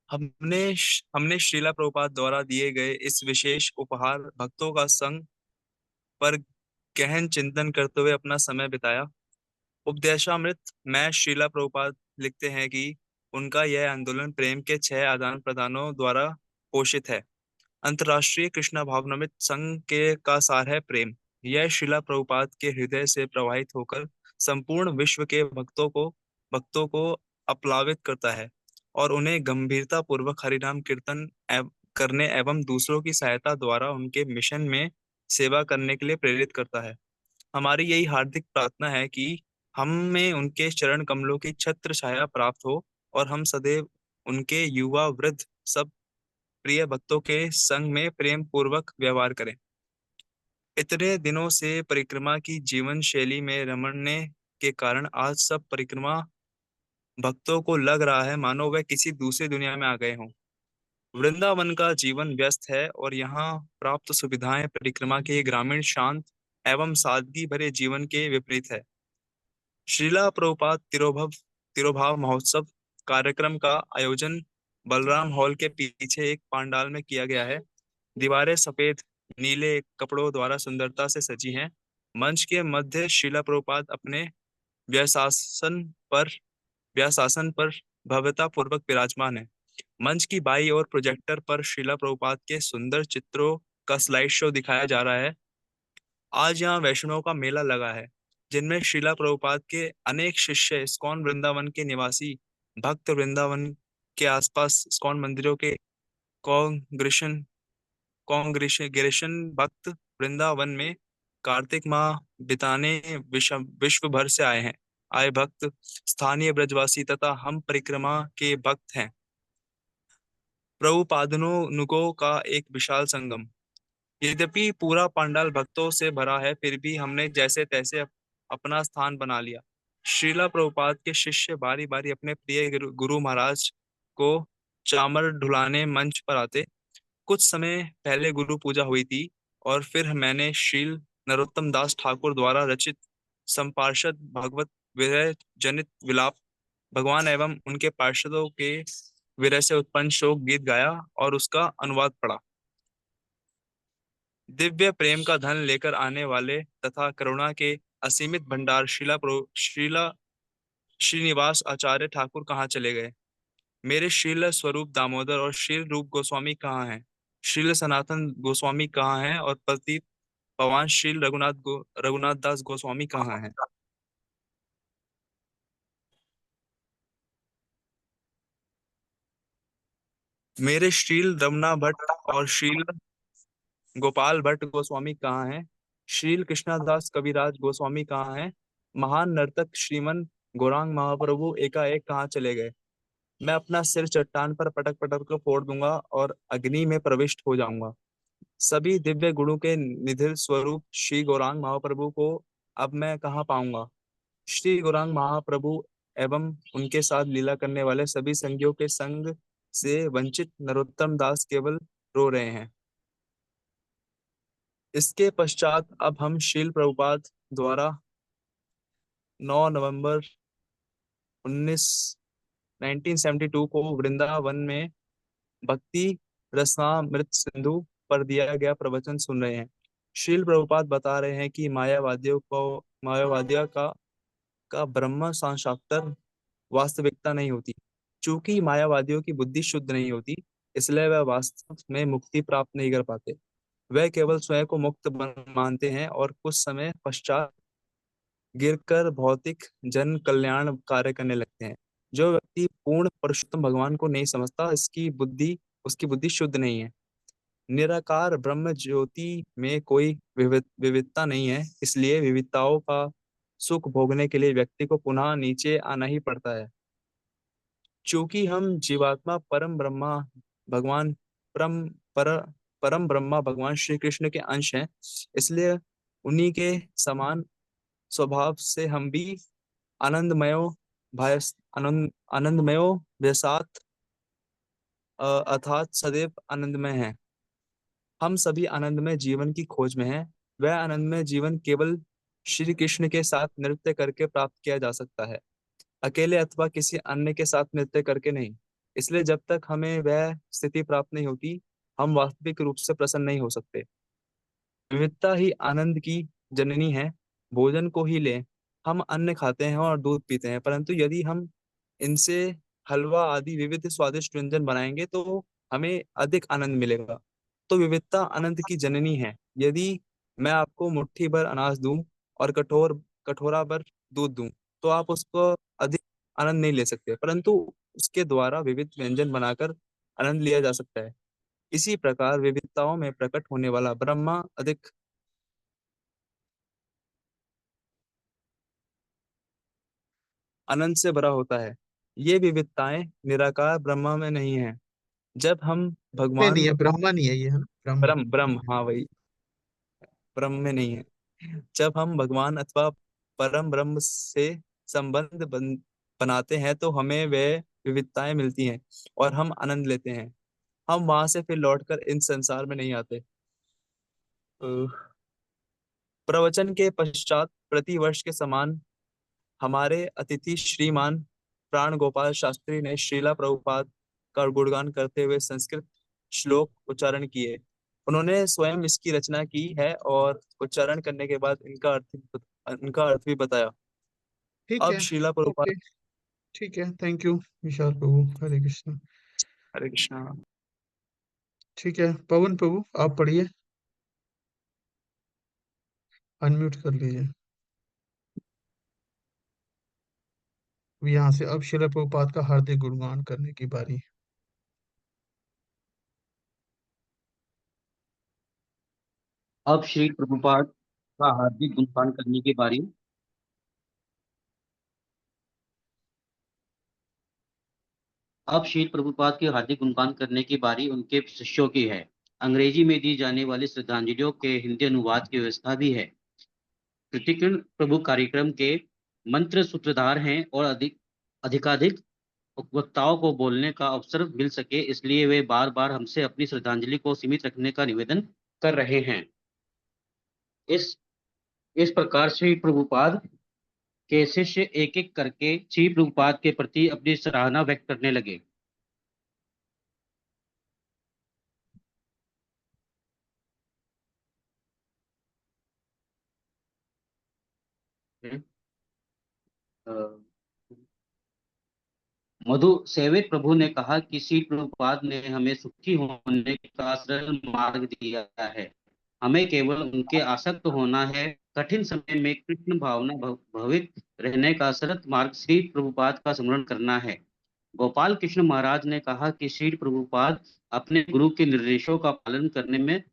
हमने हमने श्रीला प्रभुपाद द्वारा दिए गए इस विशेष उपहार भक्तों का संग पर गहन चिंतन करते हुए अपना समय बिताया। उपदेशामृत में श्रीला प्रभुपाद लिखते हैं कि उनका यह आंदोलन प्रेम के छह आदान प्रदानों द्वारा पोषित है। अंतर्राष्ट्रीय कृष्णा भावनामृत संघ के का सार है प्रेम। यह श्रीला प्रभुपाद के हृदय से प्रवाहित होकर संपूर्ण विश्व के भक्तों को अप्लावित करता है और उन्हें गंभीरता पूर्वक हरिनाम कीर्तन करने एवं दूसरों की सहायता द्वारा उनके मिशन में सेवा करने के लिए प्रेरित करता है। हमारी यही हार्दिक प्रार्थना है कि हम में उनके चरण कमलों की छत्र छाया प्राप्त हो और हम सदैव उनके युवा वृद्ध सब प्रिय भक्तों के संग में प्रेम पूर्वक व्यवहार करें। इतने दिनों से परिक्रमा की जीवन शैली में रमणने के कारण आज सब परिक्रमा भक्तों को लग रहा है मानो वे किसी दूसरी दुनिया में आ गए हों। वृंदावन का जीवन व्यस्त है और यहाँ प्राप्त सुविधाएं परिक्रमा के ग्रामीण शांत एवं सादगी भरे जीवन के विपरीत है। श्रीला प्रभुपाद तिरोभाव महोत्सव कार्यक्रम का आयोजन बलराम हॉल के पीछे एक पंडाल में किया गया है। दीवारें सफेद नीले कपड़ों द्वारा सुंदरता से सजी हैं। मंच के मध्य श्रीला प्रभुपाद अपने व्यासासन पर व्यासासन पर भव्यता पूर्वक विराजमान है। मंच की बाई और प्रोजेक्टर पर श्रीला प्रभुपाद के सुंदर चित्रों का स्लाइड शो दिखाया जा रहा है। आज यहाँ वैष्णव का मेला लगा है जिनमें श्रीला प्रभुपाद के अनेक शिष्य इस्कॉन वृंदावन के निवासी भक्त वृंदावन के आसपास इस्कॉन मंदिरों के कांग्रेशन कांग्रेशन भक्त वृंदावन में कार्तिक माह बिताने विश्व भर से आए भक्त स्थानीय ब्रजवासी तथा हम परिक्रमा के भक्त हैं। प्रभुपादनुगों का एक विशाल संगम। यद्यपि पूरा पंडाल भक्तों से भरा है फिर भी हमने जैसे तैसे अपना स्थान बना लिया। श्रीला प्रभुपाद के शिष्य बारी बारी अपने प्रिय गुरु महाराज को चामर ढुलाने मंच पर आते। कुछ समय पहले गुरु पूजा हुई थी और फिर मैंने श्रील नरोत्तम दास ठाकुर द्वारा रचित संपार्षद भगवत विरह जनित विलाप भगवान एवं उनके पार्षदों के विरह से उत्पन्न शोक गीत गाया और उसका अनुवाद पढ़ा। दिव्य प्रेम का धन लेकर आने वाले तथा करुणा के असीमित भंडार श्रीला श्रीनिवास आचार्य ठाकुर कहाँ चले गए। मेरे श्रील स्वरूप दामोदर और श्रील रूप गोस्वामी कहाँ हैं। श्रील सनातन गोस्वामी कहाँ हैं और पतित पवन श्रील रघुनाथ दास गोस्वामी कहाँ हैं। मेरे श्रील रमना भट्ट और श्रील गोपाल भट्ट गोस्वामी कहाँ हैं। श्रील कृष्णदास कविराज गोस्वामी कहाँ हैं। महान नर्तक श्रीमन गौरांग महाप्रभु एकाएक कहाँ चले गए। मैं अपना सिर चट्टान पर पटक पटक कर फोड़ दूंगा और अग्नि में प्रविष्ट हो जाऊंगा। सभी दिव्य गुणों के निधिर स्वरूप श्री गौरांग महाप्रभु को अब मैं कहाँ पाऊंगा। श्री गौरांग महाप्रभु एवं उनके साथ लीला करने वाले सभी संगियों के संग से वंचित नरोत्तम दास केवल रो रहे हैं। इसके पश्चात अब हम शील प्रभुपाद द्वारा 9 नवंबर 1972 को वृंदावन में भक्ति रसामृत सिंधु पर दिया गया प्रवचन सुन रहे हैं। श्रील प्रभुपाद बता रहे हैं कि मायावादियों का ब्रह्म साक्षात्कार वास्तविकता नहीं होती। चूंकि मायावादियों की बुद्धि शुद्ध नहीं होती, इसलिए वह वास्तव में मुक्ति प्राप्त नहीं कर पाते। वह केवल स्वयं को मुक्त मानते हैं और कुछ समय पश्चात गिरकर भौतिक जन कल्याण कार्य करने लगते हैं। जो व्यक्ति पूर्ण पुरुषोत्तम भगवान को नहीं समझता, उसकी बुद्धि शुद्ध नहीं है। निराकार ब्रह्म ज्योति में कोई विविधता नहीं है, इसलिए विविधताओं का सुख भोगने के लिए व्यक्ति को पुनः नीचे आना ही पड़ता है। चूंकि हम जीवात्मा भगवान परम पर परम ब्रह्मा भगवान श्री कृष्ण के अंश हैं, इसलिए उन्हीं के समान स्वभाव से हम भी आनंदमयो भाय आनंदमयो व्यसात अर्थात सदैव आनंदमय हैं। हम सभी आनंदमय जीवन की खोज में हैं। वह आनंदमय जीवन केवल श्री कृष्ण के साथ नृत्य करके प्राप्त किया जा सकता है, अकेले अथवा किसी अन्य के साथ नृत्य करके नहीं। इसलिए जब तक हमें वह स्थिति प्राप्त नहीं होती, हम वास्तविक रूप से प्रसन्न नहीं हो सकते। विविधता ही आनंद की जननी है। भोजन को ही लें, हम अन्न खाते हैं और दूध पीते हैं, परंतु यदि हम इनसे हलवा आदि विविध स्वादिष्ट व्यंजन बनाएंगे तो हमें अधिक आनंद मिलेगा। तो विविधता आनंद की जननी है। यदि मैं आपको मुट्ठी भर अनाज दूं और कटोरा भर दूध दूं, तो आप उसको अधिक आनंद नहीं ले सकते, परंतु उसके द्वारा विविध व्यंजन बनाकर आनंद लिया जा सकता है। इसी प्रकार विविधताओं में प्रकट होने वाला ब्रह्मा अधिक आनंद से भरा होता है। ये विविधताएं निराकार ब्रह्मा में नहीं है। जब हम में नहीं भगवान है, ब्रह्मा नहीं है ये, है ना, ब्रह्मा। ब्रह्म ब्रह्म हाँ वही, ब्रह्म में नहीं है। जब हम भगवान अथवा परम ब्रह्म से संबंध बनाते हैं तो हमें वे विविधताएं मिलती हैं और हम आनंद लेते हैं। हम वहां से फिर लौटकर इन संसार में नहीं आते। अ, प्रवचन के पश्चात प्रति वर्ष के समान हमारे अतिथि श्रीमान प्राण गोपाल शास्त्री ने श्रीला प्रभुपाद का गुणगान करते हुए संस्कृत श्लोक उच्चारण किए। उन्होंने स्वयं इसकी रचना की है और उच्चारण करने के बाद इनका अर्थ भी बताया। ठीक अब है। श्रीला प्रभुपाद। ओके। ठीक है, थैंक यू विशाल प्रभु, हरे कृष्ण। हरे कृष्णा। ठीक है, पवन प्रभु आप पढ़िए, अनम्यूट कर लीजिए। यहाँ से अब शिला प्रभुपाद का हार्दिक गुणगान करने की बारी है। अब श्री प्रभुपाद का हार्दिक गुणगान करने की बारी। अब श्री प्रभुपाद के हार्दिक गुणगान करने की बारी उनके शिष्यों की है। अंग्रेजी में दी जाने वाली श्रद्धांजलियों के हिंदी अनुवाद की व्यवस्था भी है। कृतिकृष्ण प्रभु कार्यक्रम के मंत्र सूत्रधार हैं और अधिकाधिक वक्ताओं को बोलने का अवसर मिल सके, इसलिए वे बार बार हमसे अपनी श्रद्धांजलि को सीमित रखने का निवेदन कर रहे हैं। इस इस प्रकार श्री प्रभुपाद के शिष्य एक एक करके श्री प्रभुपाद के प्रति अपनी सराहना व्यक्त करने लगे। अ, मधु सेवित प्रभु ने कहा कि श्री प्रभुपाद ने हमें सुखी होने का सरल मार्ग दिया है। हमें केवल उनके आसक्त होना है। कठिन समय में कृष्ण भावना भवित रहने का सरल मार्ग श्री प्रभुपाद का स्मरण करना है। गोपाल कृष्ण महाराज ने कहा कि श्री प्रभुपाद अपने गुरु के निर्देशों का पालन करने में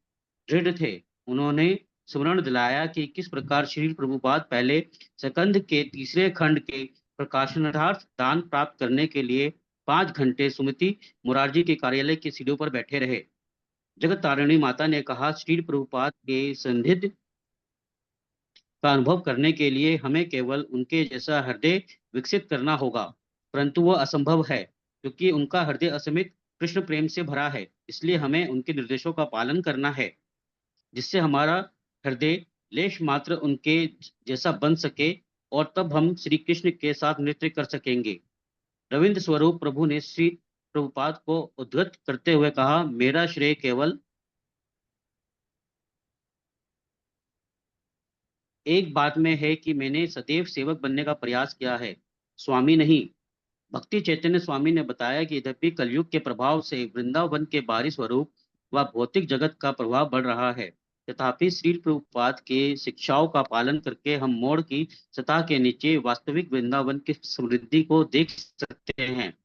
दृढ़ थे। उन्होंने स्मरण दिलाया कि किस प्रकार श्री प्रभुपाद पहले सकंद के तीसरे खंड के प्रकाशनार्थ दान प्राप्त करने के लिए 5 घंटे सुमति मुरारजी के कार्यालय की सीढ़ियों पर बैठे रहे। जगत तारिणी माता ने कहा, श्री प्रभुपाद के सानिध्य का अनुभव करने के लिए हमें केवल उनके जैसा हृदय विकसित करना होगा, परंतु वह असंभव है क्योंकि उनका हृदय असीमित कृष्ण प्रेम से भरा है। इसलिए हमें उनके निर्देशों का पालन करना है, जिससे हमारा हृदय लेश मात्र उनके जैसा बन सके। और तब हम श्री कृष्ण के साथ नृत्य कर सकेंगे। रविंद्र स्वरूप प्रभु ने श्री प्रभुपाद को उद्धृत करते हुए कहा, मेरा श्रेय केवल एक बात में है कि मैंने सदैव सेवक बनने का प्रयास किया है, स्वामी नहीं। भक्ति चैतन्य स्वामी ने बताया कि यद्यपि कलयुग के प्रभाव से वृंदावन के बाहरी स्वरूप व भौतिक जगत का प्रभाव बढ़ रहा है, तथापि श्री प्रभुपाद के शिक्षाओं का पालन करके हम मोड़ की सतह के नीचे वास्तविक वृंदावन की समृद्धि को देख सकते हैं।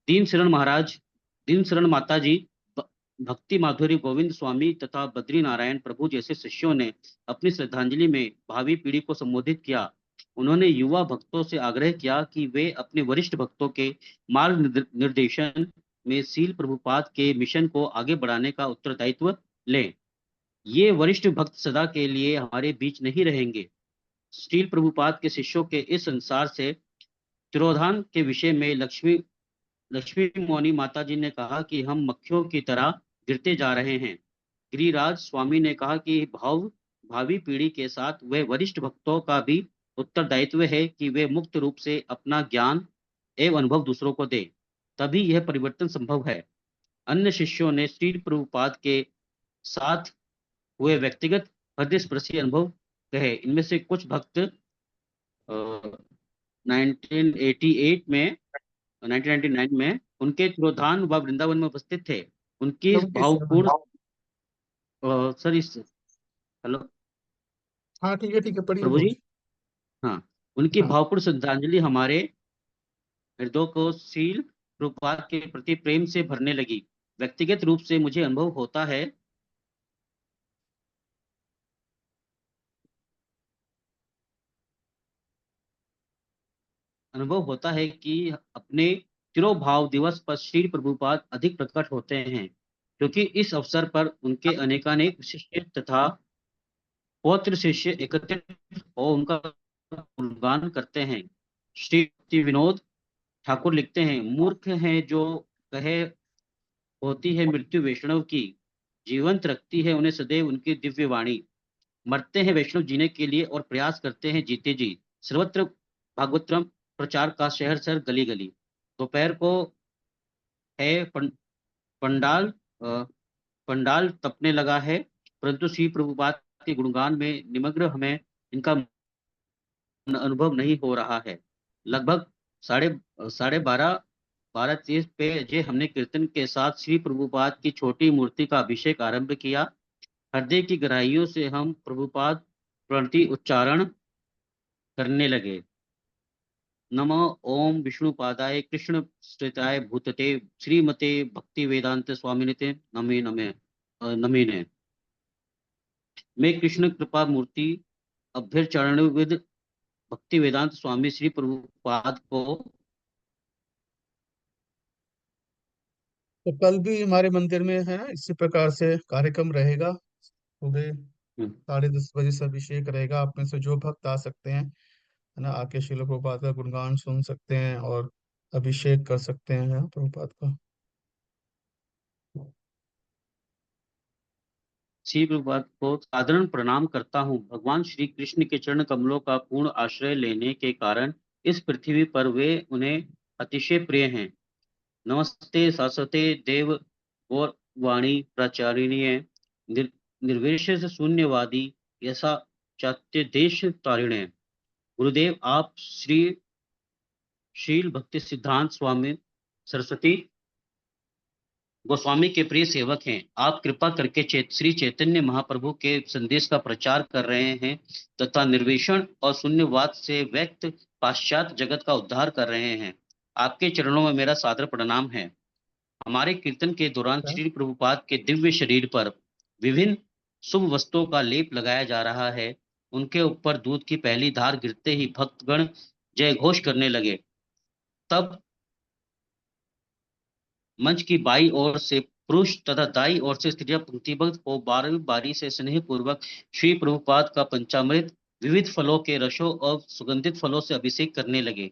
दीन शरण महाराज, दीन शरण माता जी, भक्ति माधुरी गोविंद स्वामी तथा बद्री नारायण प्रभु जैसे शिष्यों ने अपनी श्रद्धांजलि में भावी पीढ़ी को संबोधित किया। उन्होंने युवा भक्तों से आग्रह किया कि वे अपने वरिष्ठ भक्तों के मार्ग निर्देशन में श्रील प्रभुपाद के मिशन को आगे बढ़ाने का उत्तरदायित्व लें। ये वरिष्ठ भक्त सदा के लिए हमारे बीच नहीं रहेंगे। श्रील प्रभुपाद के शिष्यों के इस संसार से तिरोधान के विषय में लक्ष्मी मौनी माता जी ने कहा कि हम मक्खियों की तरह गिरते जा रहे हैं। गिरिराज स्वामी ने कहा कि भावी पीढ़ी के साथ वह वरिष्ठ भक्तों का भी उत्तरदायित्व है कि वे मुक्त रूप से अपना ज्ञान एवं अनुभव दूसरों को दे, तभी यह परिवर्तन संभव है। अन्य शिष्यों ने श्री प्रभुपाद के साथ हुए व्यक्तिगत हृदयस्पर्शी अनुभव कहे। इनमें से कुछ भक्त 1999 में उनके तिरोधान व वृंदावन में उपस्थित थे। उनकी भावपूर्ण सर इस हेलो हाँ ठीक है पढ़िए प्रभु जी, बोलिए। हाँ, उनकी हाँ भावपूर्ण श्रद्धांजलि हमारे हृदयों को श्रील प्रभुपाद के प्रति प्रेम से भरने लगी। व्यक्तिगत रूप से मुझे अनुभव होता है कि अपने तिरोभाव दिवस पर श्री प्रभुपाद अधिक प्रकट होते हैं, क्योंकि इस अवसर पर उनके अनेकानेक शिष्य तथा पौत्र शिष्य एकत्रित हो उनका गुणगान करते हैं। श्री विनोद ठाकुर लिखते हैं, मूर्ख हैं जो कहे होती है मृत्यु वैष्णव की, जीवंत रखती है उन्हें सदैव उनकी दिव्य वाणी। मरते हैं वैष्णव जीने के लिए और प्रयास करते हैं जीते जी। सर्वत्र भागवतम प्रचार का शहर शहर गली गली। दोपहर को है पंडाल पंडाल तपने लगा है, परंतु श्री प्रभुपाद के गुणगान में निमग्न हमें इनका अनुभव नहीं हो रहा है। लगभग साढ़े साढ़े 12:30 पे जे हमने कीर्तन के साथ श्री प्रभुपाद की छोटी मूर्ति का अभिषेक आरंभ किया। हृदय की गहराइयों से हम प्रभुपाद प्रणति उच्चारण करने लगे। नमो ओम विष्णुपादाय कृष्ण श्रेताय भूतते श्रीमते भक्ति वेदांत स्वामिनिते नमे नमे नमीने। मैं कृष्ण कृपा मूर्ति अभ्यर्चरण विद भक्ति वेदांत स्वामी श्री प्रभुपाद को तो कल भी हमारे मंदिर में है ना इसी प्रकार से कार्यक्रम रहेगा। सुबह 10:30 बजे से अभिषेक रहेगा। आप में से जो भक्त आ सकते हैं है ना, आके श्रील प्रभुपाद का गुणगान सुन सकते हैं और अभिषेक कर सकते हैं है ना, प्रभुपाद का। श्री प्रभुपाद को साधारण प्रणाम करता हूँ। भगवान श्री कृष्ण के चरण कमलों का पूर्ण आश्रय लेने के कारण इस पृथ्वी पर वे उन्हें अतिशय प्रिय हैं। नमस्ते सरस्वते देव और वाणी प्राचार्य निर्विशेष शून्यवादी यसा चात्य देश तारिणे। गुरुदेव, आप शील भक्ति सिद्धांत स्वामी सरस्वती गोस्वामी के प्रिय सेवक हैं। आप कृपा करके श्री चैतन्य महाप्रभु के संदेश का प्रचार कर रहे हैं तथा निर्वेशन और शून्यवाद से व्यक्त पाश्चात्य जगत का उद्धार कर रहे हैं। आपके चरणों में मेरा सादर प्रणाम है। हमारे कीर्तन के दौरान श्री प्रभुपाद के दिव्य शरीर पर विभिन्न शुभ वस्तुओं का लेप लगाया जा रहा है। उनके ऊपर दूध की पहली धार गिरते ही भक्तगण जय घोष करने लगे। तब मंच की बाई ओर से पुरुष तथा दाई ओर से स्त्रियां पंक्तिबद्ध हो बारी बारी से स्नेह पूर्वक श्री प्रभुपाद का पंचामृत विविध फलों के रसों और सुगंधित फलों से अभिषेक करने लगे।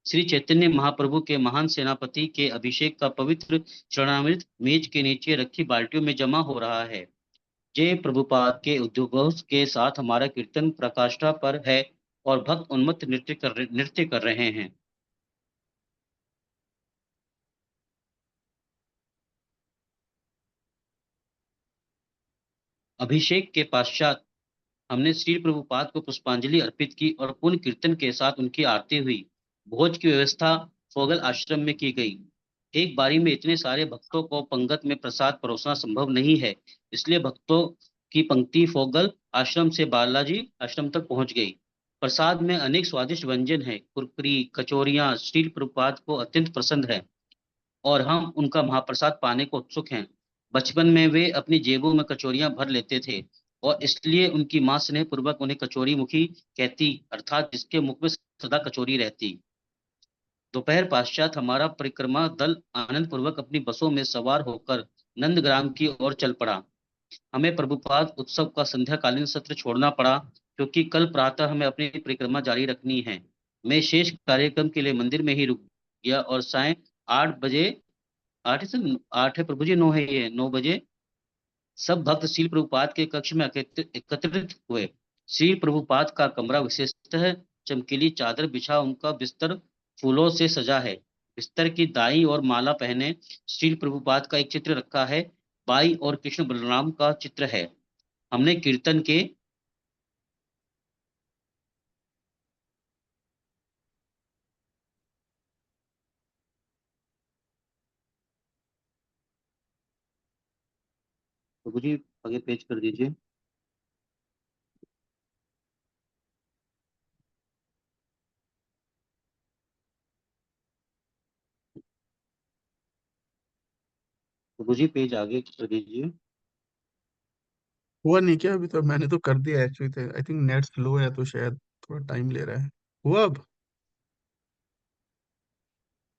श्री चैतन्य महाप्रभु के महान सेनापति के अभिषेक का पवित्र चरणामृत मेज के नीचे रखी बाल्टियों में जमा हो रहा है। जय प्रभुपाद के उद्घोष के साथ हमारा कीर्तन प्रकाष्ठा पर है और भक्त उन्मत्त नृत्य कर रहे हैं। अभिषेक के पश्चात हमने श्री प्रभुपाद को पुष्पांजलि अर्पित की और पुण्य कीर्तन के साथ उनकी आरती हुई। भोज की व्यवस्था फोगल आश्रम में की गई। एक बारी में इतने सारे भक्तों को पंगत में प्रसाद परोसना संभव नहीं है, इसलिए भक्तों की पंक्ति फोगल आश्रम से बालाजी आश्रम तक पहुंच गई। प्रसाद में अनेक स्वादिष्ट व्यंजन है। कुरकुरी, कचौरियां श्री प्रभुपाद को अत्यंत पसंद है और हम उनका महाप्रसाद पाने को उत्सुक हैं। बचपन में वे अपनी जेबों में कचौरियां भर लेते थे और इसलिए उनकी मां स्नेह पूर्वक उन्हें कचौरी मुखी कहती, अर्थात जिसके मुख में सदा कचौरी रहती। दोपहर पश्चात हमारा परिक्रमा दल आनंद पूर्वक अपनी बसों में सवार होकर नंदग्राम की ओर चल पड़ा। हमें प्रभुपाद उत्सव का संध्याकालीन सत्र छोड़ना पड़ा क्योंकि कल प्रातः हमें अपनी परिक्रमा जारी रखनी है। मैं शेष कार्यक्रम के लिए मंदिर में ही रुक गया और साय 8 बजे, 8 है प्रभु जी, 9 है, ये 9 बजे सब भक्त श्रील प्रभुपाद के कक्ष में एकत्रित हुए। श्रील प्रभुपाद का कमरा विशेषतः चमकीली चादर बिछा उनका बिस्तर फूलों से सजा है। बिस्तर की दाई और माला पहने श्रील प्रभुपाद का एक चित्र रखा है, बाई और कृष्ण बलराम का चित्र है। हमने कीर्तन के प्रभु जी आगे पेज कर दीजिए। प्रभु जी पेज आगे कर दीजिए। हुआ नहीं क्या अभी? तो मैंने तो कर दिया actually. I think net slow है तो शायद थोड़ा टाइम ले रहा है। हुआ अब?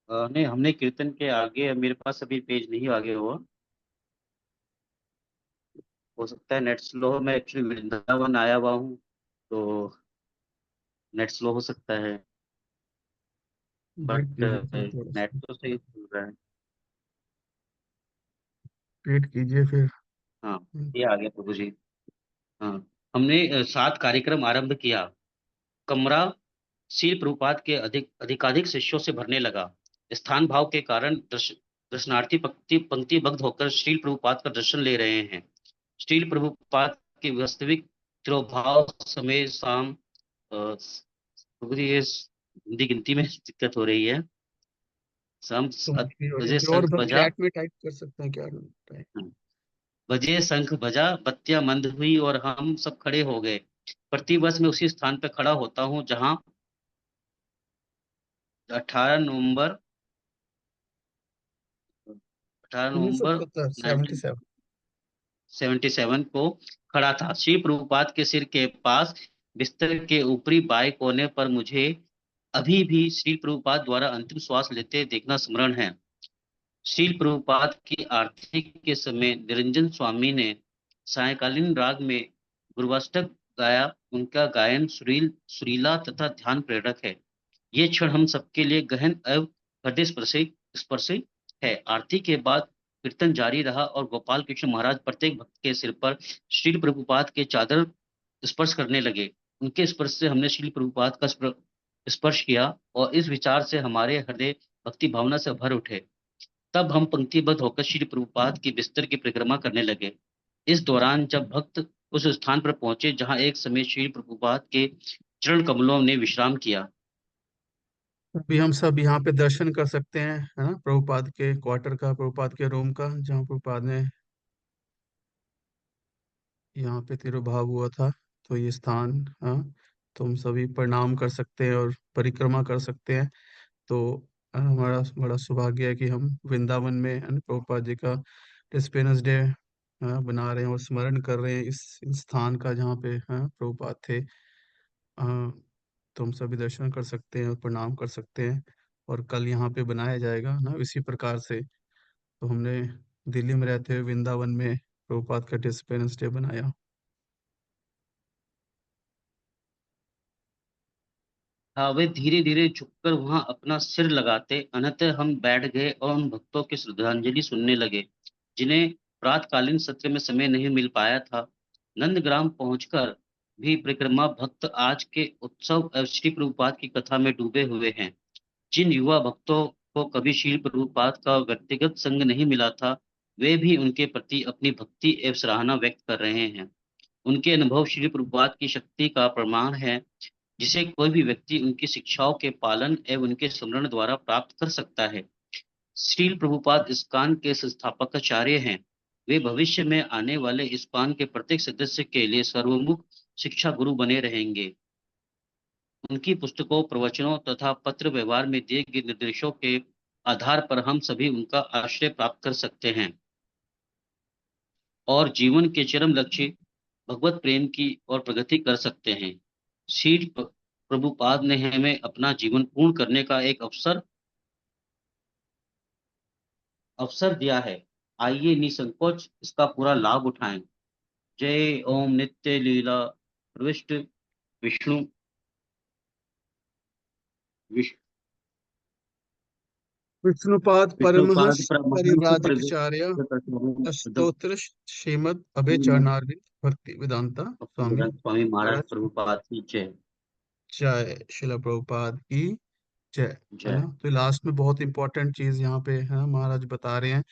नहीं, हमने कीर्तन के आगे, मेरे पास अभी पेज नहीं आगे हुआ। हो सकता है नेट स्लो हो। मैं एक्चुअली वृंदावन आया हुआ हूँ तो नेट स्लो हो सकता है, वेट बट कीजिए फिर थोड़ा नेट सा। तो सही चल रहा है। वेट कीजिए फिर। हाँ, ये आ गया प्रभु जी। हाँ, हमने 7 कार्यक्रम आरंभ किया। कमरा शील प्रभुपाद के अधिकाधिक शिष्यों से भरने लगा। स्थान भाव के कारण दर्शनार्थी पंक्ति पंक्तिबद्ध होकर श्रील प्रभुपाद का दर्शन ले रहे हैं। श्रील प्रभुपाद के वास्तविक तिरोभाव समय शाम, प्रभु जी ये हिंदी गिनती में दिक्कत हो रही है। शाम तो मुश्किल हो रही है, बजे फिर और शंख बजा, चैट में टाइप कर सकते हैं क्या? टाइप। बजे शंख बजा, बत्तियां मंद हुई और हम सब खड़े हो गए। प्रतिवर्ष मैं उसी स्थान पर खड़ा होता हूँ जहाँ 18 नवंबर 18 नवंबर 1977। 1977 को खड़ा था। श्री प्रभुपाद के सिर के पास बिस्तर के ऊपरी बाएं कोने पर मुझे अभी भी श्री प्रभुपाद द्वारा अंतिम श्वास लेते देखना स्मरण है। श्री प्रभुपाद की आरती के समय निरंजन स्वामी ने सायंकालीन राग में गुरुवाष्टक गाया। उनका गायन सुरीला तथा ध्यान प्रेरक है। ये क्षण हम सबके लिए गहन एवं हृदय स्पर्शी स्पर्शी है। आरती के बाद कीर्तन जारी रहा और गोपाल कृष्ण महाराज प्रत्येक भक्त के सिर पर श्री प्रभुपाद के चादर स्पर्श करने लगे। उनके स्पर्श से हमने श्री प्रभुपाद का स्पर्श किया और इस विचार से हमारे हृदय भक्ति भावना से भर उठे। तब हम पंक्तिबद्ध होकर श्री प्रभुपाद की बिस्तर की परिक्रमा करने लगे। इस दौरान जब भक्त उस स्थान पर पहुंचे जहां एक समय श्री प्रभुपाद के चरण कमलों ने विश्राम किया। अभी हम सब यहाँ पे दर्शन कर सकते हैं, है ना, प्रभुपाद के क्वार्टर का, प्रभुपाद के रूम का, जहाँ प्रभुपाद ने यहाँ पे तिरुभाव हुआ था। तो ये स्थान, हाँ, तो हम सभी प्रणाम कर सकते हैं और परिक्रमा कर सकते हैं। तो हमारा बड़ा सौभाग्य है कि हम वृंदावन में, है ना, प्रभुपाद जी का डिस्पेंस डे बना रहे हैं और स्मरण कर रहे हैं इस स्थान का जहाँ पे, हाँ, प्रभुपाद थे। तो हम सभी दर्शन कर सकते हैं और प्रणाम कर सकते हैं। और कल यहाँ पे बनाया जाएगा ना इसी प्रकार से। तो हमने दिल्ली में रहते हुए वृंदावन में प्रभुपाद का डिस्पेंस डे बनाया। हाँ, वे धीरे धीरे झुककर वहां अपना सिर लगाते। अनंतः हम बैठ गए और उन भक्तों की श्रद्धांजलि सुनने लगे जिन्हें प्रातकालीन सत्र में समय नहीं मिल पाया था। नंदग्राम पहुंचकर भी परिक्रमा भक्त आज के उत्सव श्री प्रभुपाद की कथा में डूबे हुए हैं। जिन युवा भक्तों को कभी श्री प्रभुपाद का व्यक्तिगत संग नहीं मिला था, वे भी उनके प्रति अपनी भक्ति एवं सराहना व्यक्त कर रहे हैं। उनके अनुभव श्री प्रभुपाद की शक्ति का प्रमाण है, जिसे कोई भी व्यक्ति उनकी शिक्षाओं के पालन एवं उनके स्मरण द्वारा प्राप्त कर सकता है। श्रील प्रभुपाद इस्कॉन के संस्थापकाचार्य हैं। वे भविष्य में आने वाले इस्कॉन के प्रत्येक सदस्य के लिए सर्वमुख शिक्षा गुरु बने रहेंगे। उनकी पुस्तकों, प्रवचनों तथा पत्र व्यवहार में दिए गए निर्देशों के आधार पर हम सभी उनका आश्रय प्राप्त कर सकते हैं और जीवन के चरम लक्ष्य भगवत प्रेम की और प्रगति कर सकते हैं। श्री प्रभुपाद ने हमें अपना जीवन पूर्ण करने का एक अवसर दिया है। आइए निसंकोच इसका पूरा लाभ उठाएं। जय ओम नित्य लीला प्रविष्ट विष्णु विष्णुपाद विष्णुपाद परमहंस परमहंस परिव्राजकाचार्य स्तोत्र श्रीमद अभय चरणारविंद भक्ति वेदांता स्वामी स्वामी महाराज महाराज प्रभुपाद की जय। जय। शिला प्रभुपाद की जय। है जय। ना। तो लास्ट में बहुत इंपॉर्टेंट चीज यहाँ पे है ना, महाराज बता रहे हैं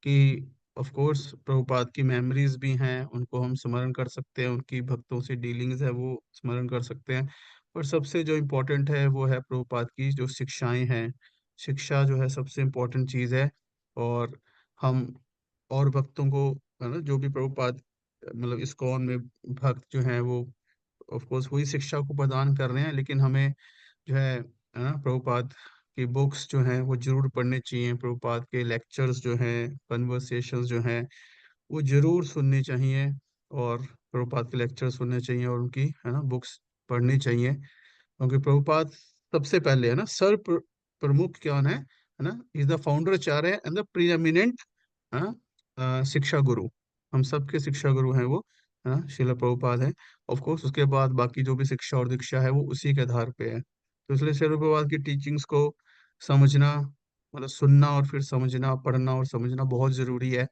कि ऑफ कोर्स प्रभुपाद की मेमोरीज भी हैं, उनको हम स्मरण कर सकते हैं, उनकी भक्तों से डीलिंग्स है वो स्मरण कर सकते हैं। और सबसे जो इम्पोर्टेंट है वो है प्रभुपाद की जो शिक्षाएं हैं। शिक्षा जो है सबसे इम्पोर्टेंट चीज है। और हम और भक्तों को है ना, जो भी प्रभुपाद मतलब इस्कॉन में भक्त जो हैं वो ऑफ कोर्स वही शिक्षा को प्रदान कर रहे हैं, लेकिन हमें जो है ना प्रभुपाद की बुक्स जो हैं वो जरूर पढ़ने चाहिए। प्रभुपाद के लेक्चर्स जो हैं, कन्वर्सेशंस जो हैं वो जरूर सुननी चाहिए। और प्रभुपाद के लेक्चर सुनने चाहिए और उनकी है ना बुक्स पढ़नी चाहिए, क्योंकि प्रभुपाद सबसे पहले है ना प्रमुख कौन है ना, is the founder acharya and the preeminent shiksha guru. हम सबके शिक्षा गुरु हैं वो, है ना, श्रील प्रभुपाद है। ऑफ कोर्स उसके बाद बाकी जो भी शिक्षा और दीक्षा है वो उसी के आधार पे है। तो इसलिए श्रील प्रभुपाद की टीचिंग्स को समझना, मतलब सुनना और फिर समझना, पढ़ना और समझना बहुत जरूरी है।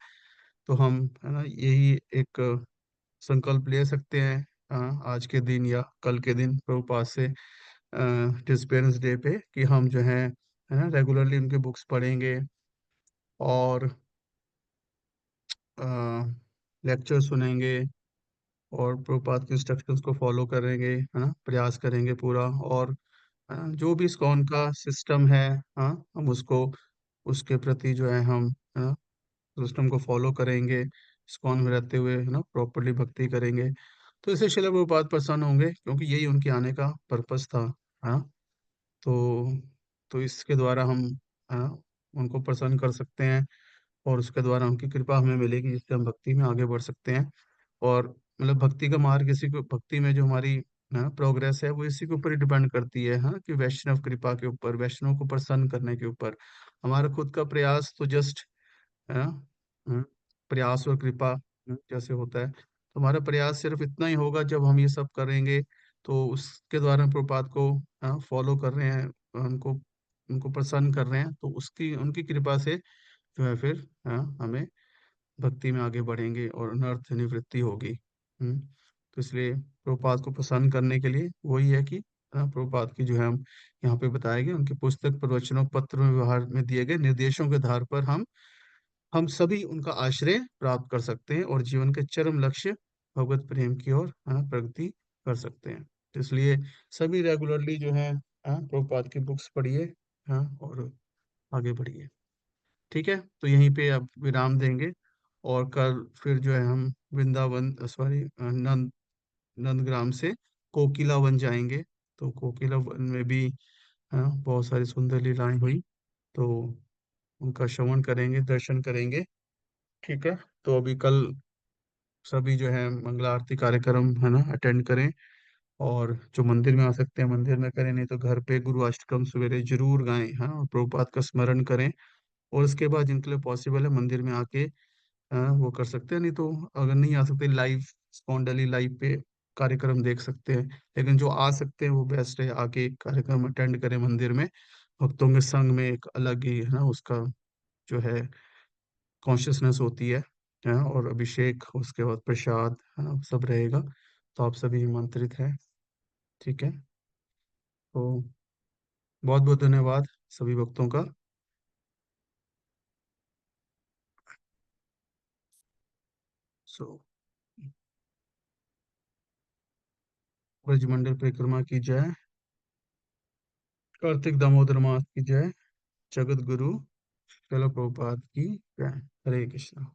तो हम है ना यही एक संकल्प ले सकते हैं आज के दिन या कल के दिन प्रभुपाद से पेरेंट्स डे पे कि हम जो है ना रेगुलरली उनके बुक्स पढ़ेंगे और लेक्चर सुनेंगे और प्रभुपाद के इंस्ट्रक्शंस को फॉलो करेंगे, है ना, प्रयास करेंगे पूरा। और जो भी इस्कॉन का सिस्टम है, हाँ, हम उसको उसके प्रति जो है हम है ना सिस्टम को फॉलो करेंगे, इस्कॉन में रहते हुए है ना प्रॉपरली भक्ति करेंगे। तो इससे शिला प्रभुपाद प्रसन्न होंगे, क्योंकि यही उनके आने का पर्पस था। हाँ। तो इसके द्वारा हम हाँ उनको प्रसन्न कर सकते हैं और उसके द्वारा उनकी कृपा हमें मिलेगी, जिससे हम भक्ति में आगे बढ़ सकते हैं। और मतलब भक्ति का मार्ग इसी को, भक्ति में जो हमारी ना प्रोग्रेस है वो इसी के ऊपर ही डिपेंड करती है, हाँ, कि वैष्णव कृपा के ऊपर, वैष्णव को प्रसन्न करने के ऊपर। हमारा खुद का प्रयास तो जस्ट है ना, प्रयास और कृपा जैसे होता है, तो हमारा प्रयास सिर्फ इतना ही होगा जब हम ये सब करेंगे। तो उसके द्वारा हम प्रभुपाद को फॉलो कर रहे हैं, उनको उनको प्रसन्न कर रहे हैं, तो उसकी उनकी कृपा से जो है फिर हमें भक्ति में आगे बढ़ेंगे और अनर्थ निवृत्ति होगी। तो इसलिए प्रभुपाद को प्रसन्न करने के लिए वही है कि प्रभुपाद की जो है हम यहाँ पे बताए गए उनकी पुस्तक, प्रवचनों, पत्र में, व्यवहार में दिए गए निर्देशों के आधार पर हम सभी उनका आश्रय प्राप्त कर सकते हैं और जीवन के चरम लक्ष्य भगवत प्रेम की ओर प्रगति कर सकते हैं। तो इसलिए सभी रेगुलरली जो है प्रभुपाद की बुक्स पढ़िए, हाँ, और आगे बढ़िए। ठीक है, तो यहीं पे अब विराम देंगे और कल फिर जो है हम वृंदावन, सॉरी, नंदग्राम से कोकिला वन जाएंगे। तो कोकिला वन में भी बहुत सारी सुंदर लीलाएं हुई, तो उनका श्रवण करेंगे, दर्शन करेंगे। ठीक है, तो अभी कल सभी जो है मंगला आरती कार्यक्रम है ना अटेंड करें, और जो मंदिर में आ सकते हैं मंदिर में करें, नहीं तो घर पे गुरु अष्टकम सवेरे जरूर गाएं, हाँ, और प्रभुपाद का स्मरण करें। और उसके बाद जिनके लिए पॉसिबल है मंदिर में आके वो कर सकते हैं, नहीं तो अगर नहीं आ सकते लाइव स्पॉन डेली लाइव पे कार्यक्रम देख सकते हैं। लेकिन जो आ सकते हैं वो बेस्ट है आके कार्यक्रम अटेंड करें मंदिर में, भक्तों के संग में एक अलग ही है ना उसका जो है कॉन्शियसनेस होती है, और अभिषेक उसके बाद प्रसाद है ना सब रहेगा। तो आप सभी आमंत्रित हैं। ठीक है, तो बहुत बहुत धन्यवाद सभी भक्तों का। सो ब्रजमंडल परिक्रमा की जय, कार्तिक दामोदर मास की जय, जगत गुरु श्रील प्रभुपाद की जय। हरे कृष्णा।